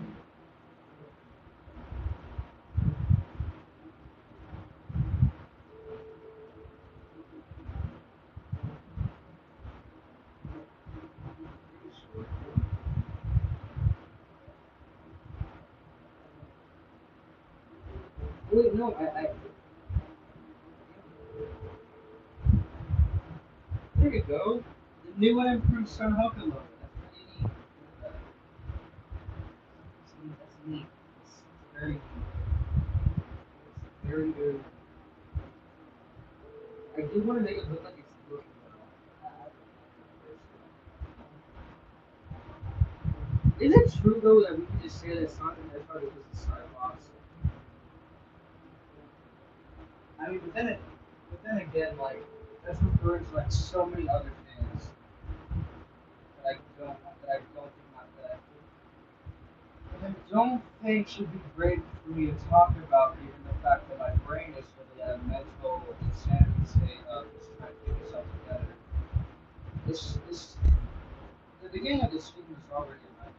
S1: Pretty sure. Wait, no, there you go. The new and improved Sonohoka logo. That's pretty neat. Look at that. That's neat. It's very neat. It's very, very neat. I do want to make it look like it's looking at all. Is it true though that we can just say that Sonic the Hedgehog was the Cyclops? I mean, but then again, like that's referring to like so many other things that I don't think that I don't think should be great for me to talk about, given the fact that my brain is really at a mental insanity state of just trying to get myself together. This the beginning of this film is already a nightmare.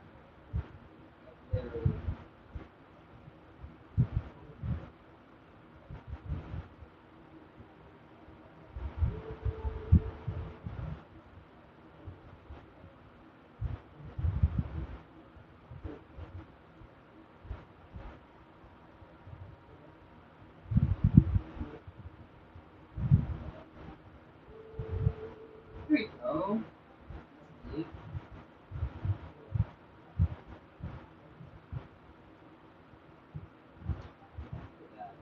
S1: Like, literally. Here you go. Look at that.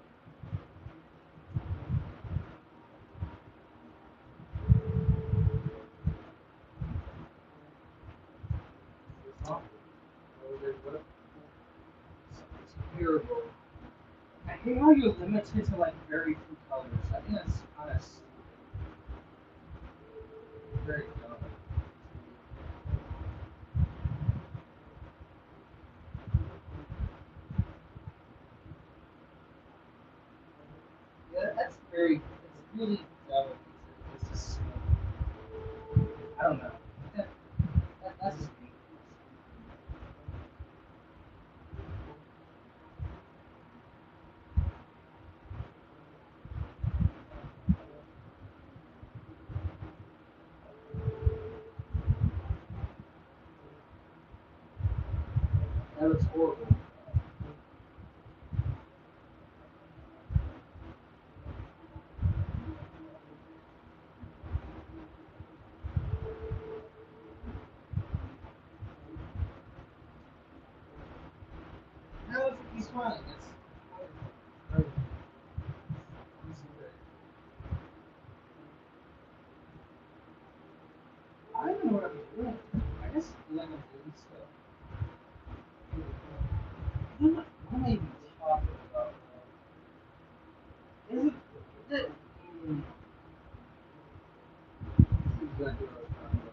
S1: It's awful. It's terrible. I hate how you're limited to like very few colors. I think that's kind of very dumb. Yeah, that's very. It's really dumb. It's just. I don't know. That, that's just me. That looks horrible. No, he's fine. It's wonderful. He's great. I don't know what I'm doing. I guess like I'm doing stuff. What am I even talking about? Is it? Mm, this is exactly what I was talking about.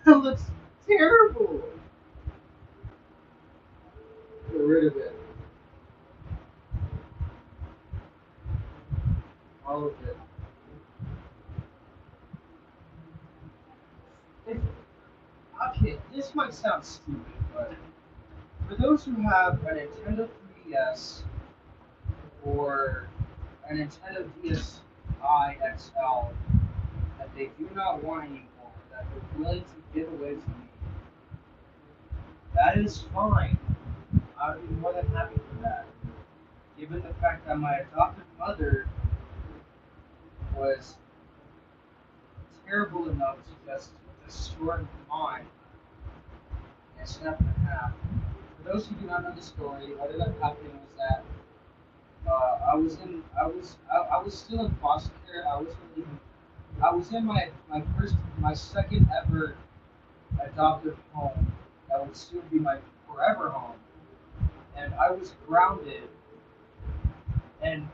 S1: That looks terrible. Get rid of it. All of it. If, okay, this might sound stupid, but for those who have a Nintendo 3DS or a Nintendo DSi XL that they do not want anymore, that they're willing to give away to me, that is fine. I would be more than happy for that. Given the fact that my adoptive mother was terrible enough to just destroy mine and snap it in half. For those who do not know the story, what ended up happening was that I was still in foster care. I was in my second ever adoptive home that would soon be my forever home, and I was grounded. And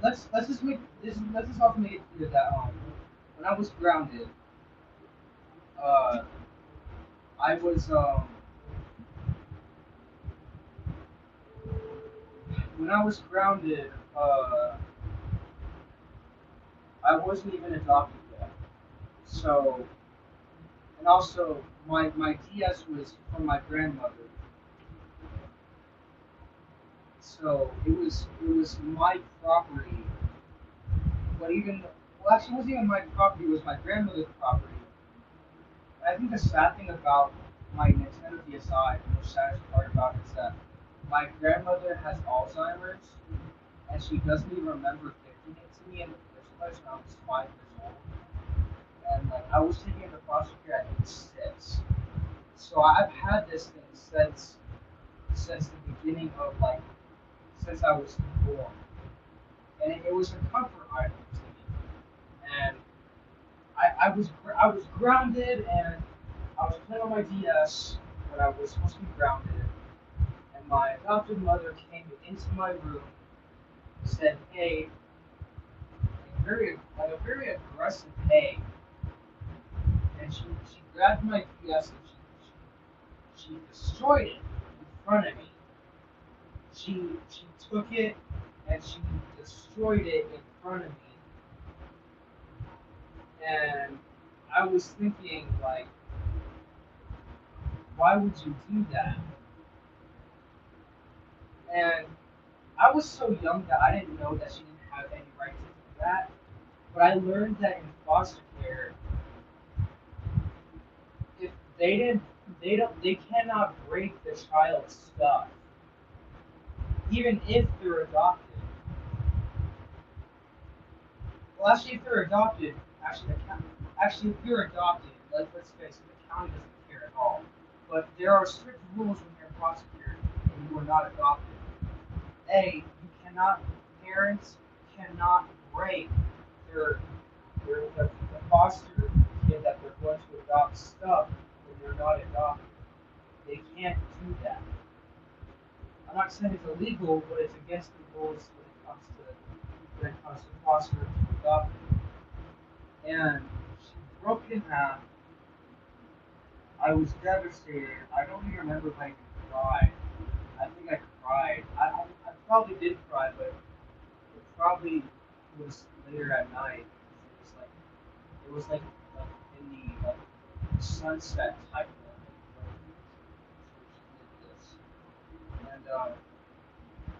S1: let's just make this let's just also make it clear that when I was grounded, uh, I was when I was grounded, I wasn't even adopted yet. So, and also my DS was from my grandmother. So it was my property. But even well, actually, it wasn't even my property. It was my grandmother's property. And I think the sad thing about my Nintendo DSi, the most saddest part about it is that my grandmother has Alzheimer's, and she doesn't even remember gifting it to me in the first place when I was 5 years old. And like I was taken into foster care at age 6. So I've had this thing since the beginning of like since I was born, and it was a comfort item to me. And I was grounded, and I was playing on my DS when I was supposed to be grounded, and my adopted mother came into my room, said, "Hey," like a very aggressive "hey," and she grabbed my DS and she destroyed it in front of me. She took it and she destroyed it in front of me, and I was thinking like, why would you do that? And I was so young that I didn't know that she didn't have any right to do that. But I learned that in foster care, if they didn't, they cannot break the child's stuff, even if they're adopted. Well, actually, if they're adopted, actually, if you're adopted, let's face it, the county doesn't care at all. But there are strict rules when you're a foster care and you are not adopted. A, you cannot, parents cannot break their the foster kid that they're going to adopt stuff when they're not adopted. They can't do that. I'm not saying it's illegal, but it's against the rules when it comes to foster to adopt. And she broke it in half. I was devastated. I don't even remember if I even cried. I think I cried. I probably did cry, but it probably was later at night. It was like in the sunset type of this. And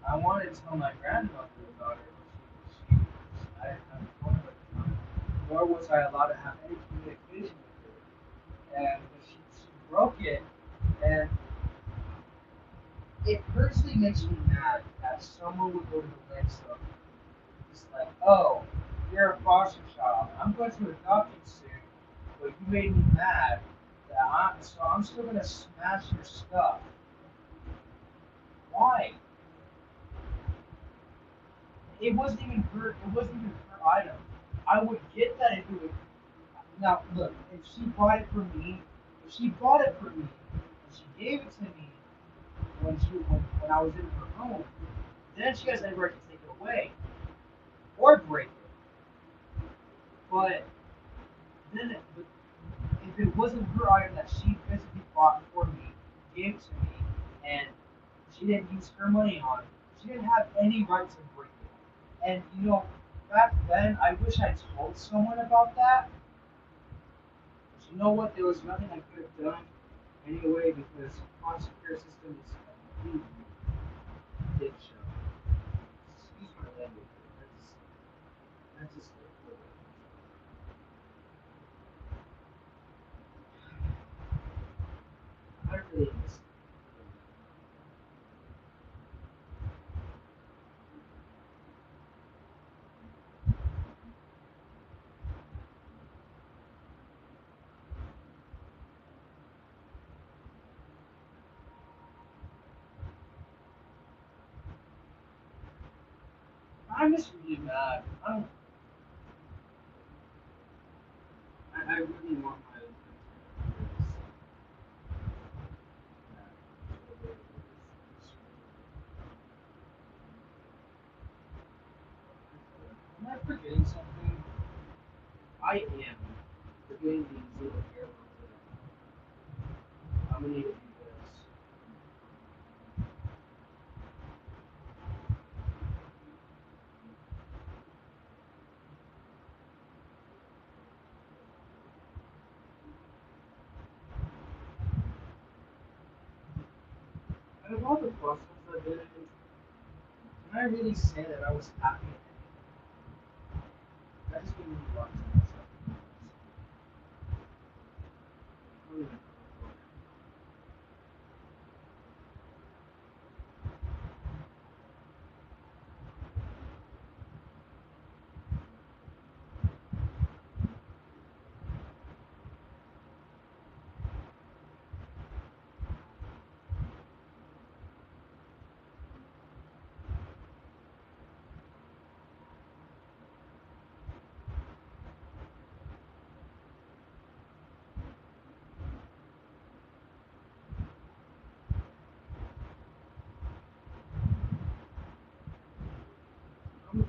S1: I wanted to tell my grandmother about it, but I didn't have a phone at the time, nor was I allowed to have any communication with her. And she broke it, and it personally makes me mad that someone would go to the lengths of it's like, oh, you're a foster child. I'm going to adopt you soon, but you made me mad. So I'm still gonna smash your stuff. Why? It wasn't even her. It wasn't even her item. I would get that if it was. Now look, if she bought it for me, if she bought it for me, and she gave it to me when I was in her home, then she has every right to take it away or break it. But then, if it wasn't her item that she physically bought for me, gave to me, and she didn't use her money on, she didn't have any right to break it. And back then, I wish I told someone about that. But you know what? There was nothing I could have done anyway because the foster care system is a complete dick show. Excuse my language. That's just I really miss. I'm just really mad. I don't. I really want my. Am I forgetting something? I am forgetting these little airlines. I'm gonna need to do this. Out of all the process I've been in, can I really say that I was happy in it? I just been really watching myself.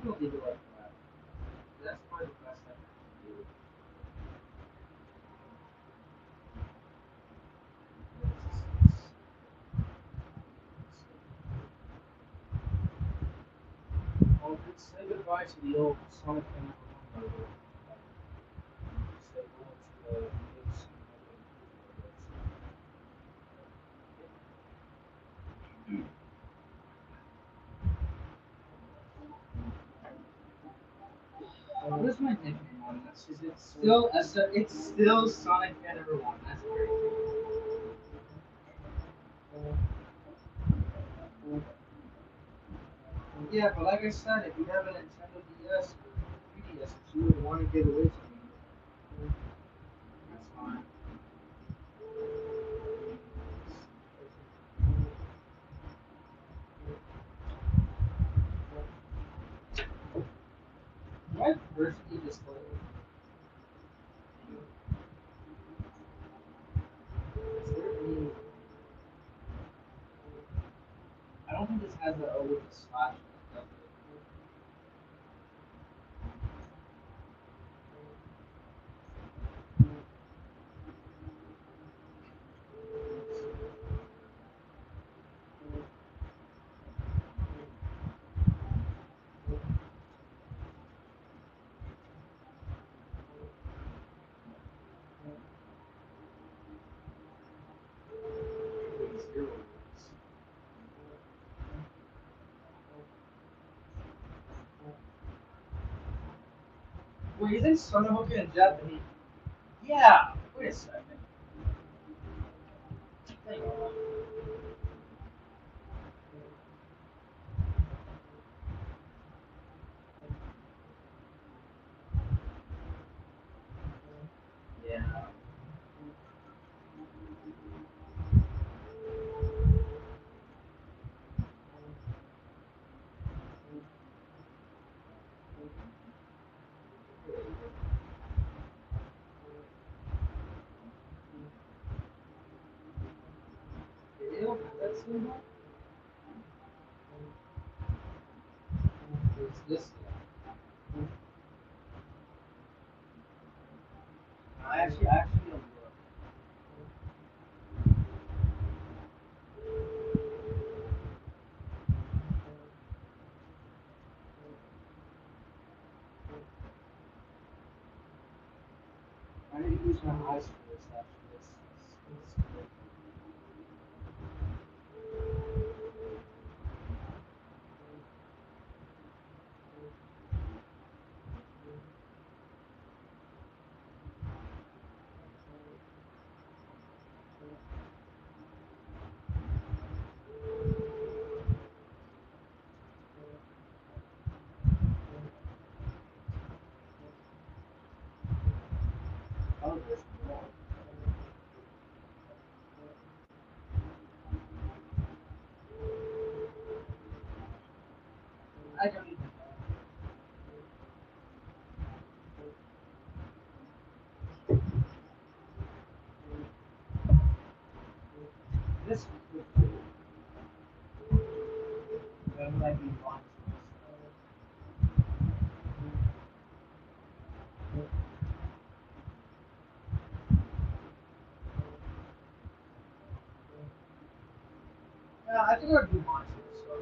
S1: don't leave it like that. That's probably the best I can do. Well, let's say goodbye to the old Sonic and Everyone logo. Say hello to the new Sonohoka logo. What's my nickname on this? Is it still it's still Sonic and Everyone? That's great. Yeah, but like I said, if you have a Nintendo DS or 3DS that you would want to give away to me, that's fine. My birthday display. Is there any? I don't think this has a O with a slash. Does it? Zero. Wait, isn't Sonohoka in Japanese? Yeah. Wait a second. Hang on. Yeah. They don't have that symbol. It's this guy. I actually don't look. I need to use my eyes for this. Actually, it's oh, there's more. I don't even know. This would be that might be fun. Yeah, I think I'd do monsters. So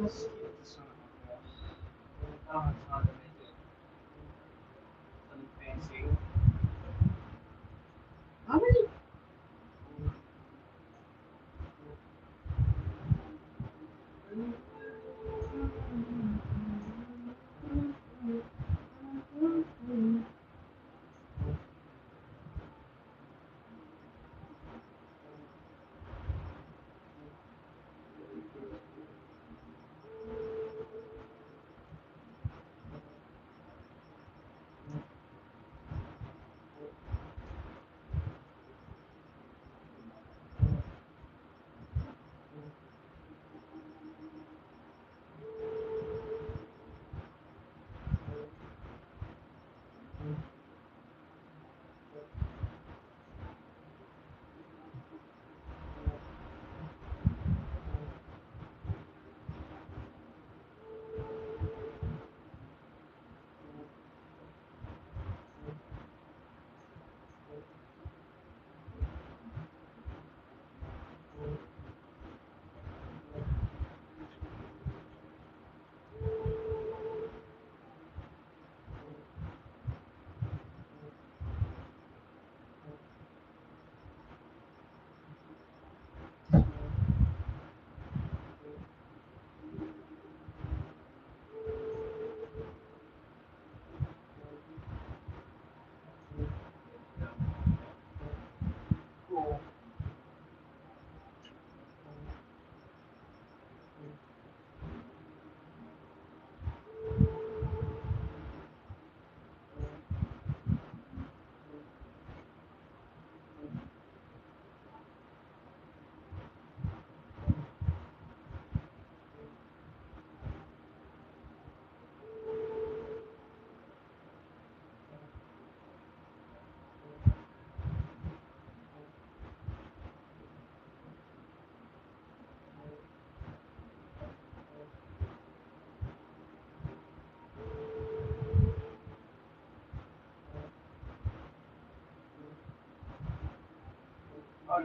S1: let's keep this on. I don't have time to make it something fancy. How many?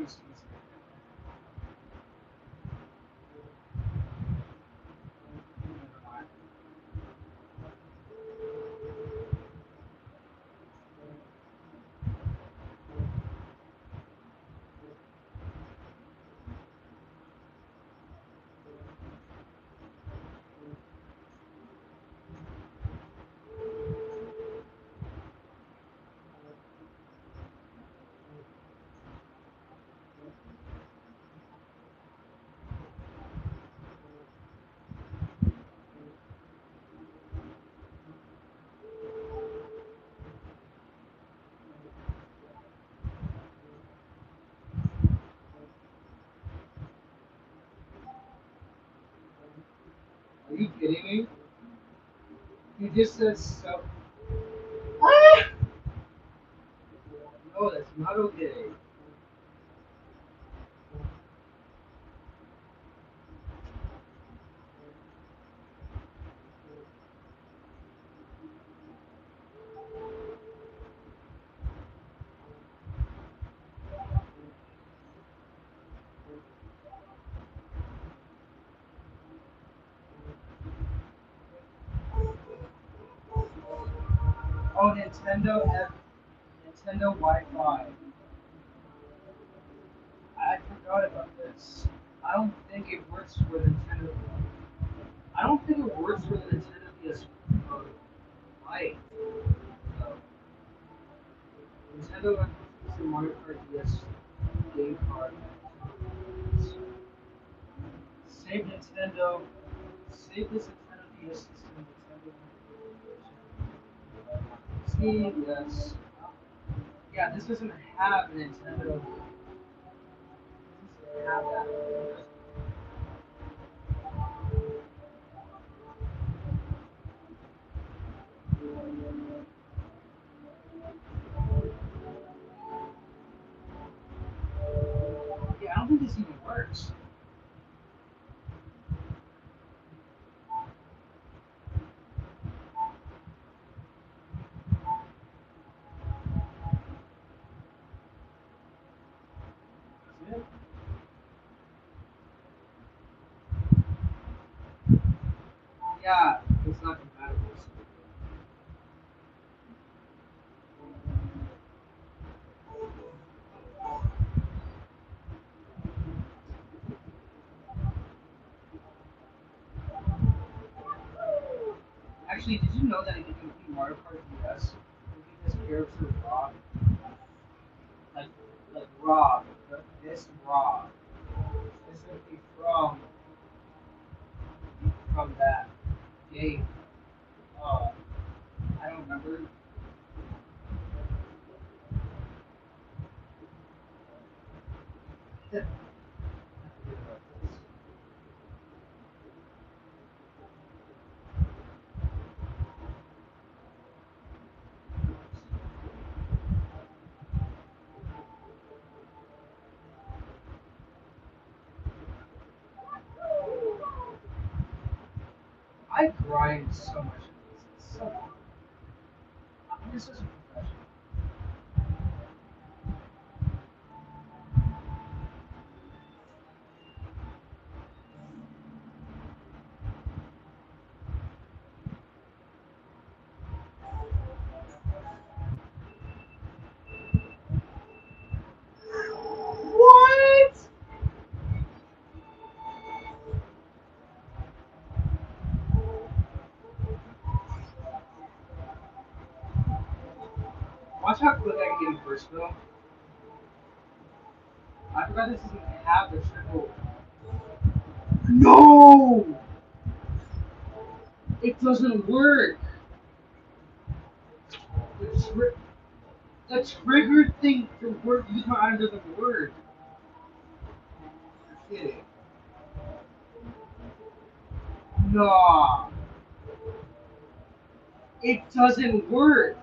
S1: excuse me. Never mind. Are you kidding me? You just said so. Ah! No, that's not okay. Oh, Nintendo Wi-Fi. I forgot about this. I don't think it works with Nintendo. I don't think it works with the Nintendo PS Lite. So, Nintendo and Super Mario Kart DS game card. Save Nintendo. Save this Nintendo DS system. Nintendo. See, yes. Yeah, this doesn't have Nintendo. It doesn't have that. Yeah, I don't think this even works. Is it? Yeah, it's not compatible. Actually, did you know that if you complete Mario Kart DS, you get this character Rob, like like Rob, this Rob, specifically from that game. Uh, I don't remember. I grind so much in this. It's so fun. I'm just such a professional. What? Watch how quick I can get in first though. I forgot this doesn't have the triple. No! It doesn't work. The, tri- the trigger thing to work behind doesn't work. You're kidding. Nah, it doesn't work.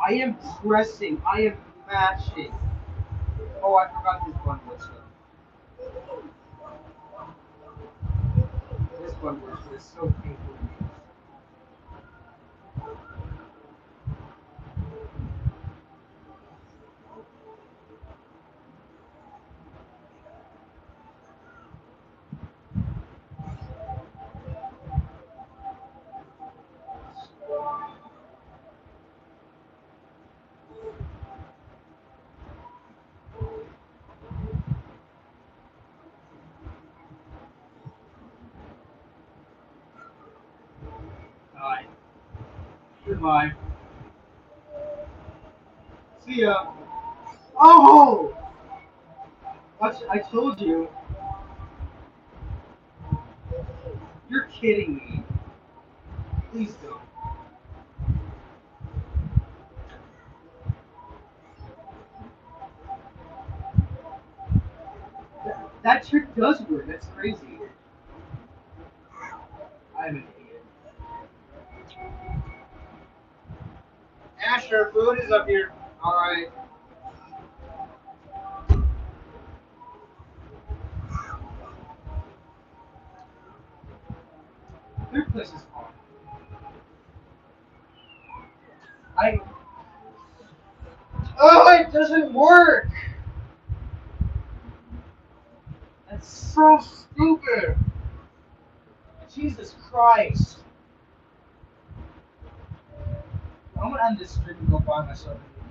S1: I am pressing. I am matching. Oh, I forgot this one was. This one was so painful. Alright. Goodbye. See ya. Oh! Watch, I told you. You're kidding me. Please don't. That trick does work. That's crazy. I'm an idiot. Asher, food is up here. Alright. Third place is fun. I. Oh, it doesn't work! That's so stupid! Jesus Christ. I'm gonna end this stream and go buy myself a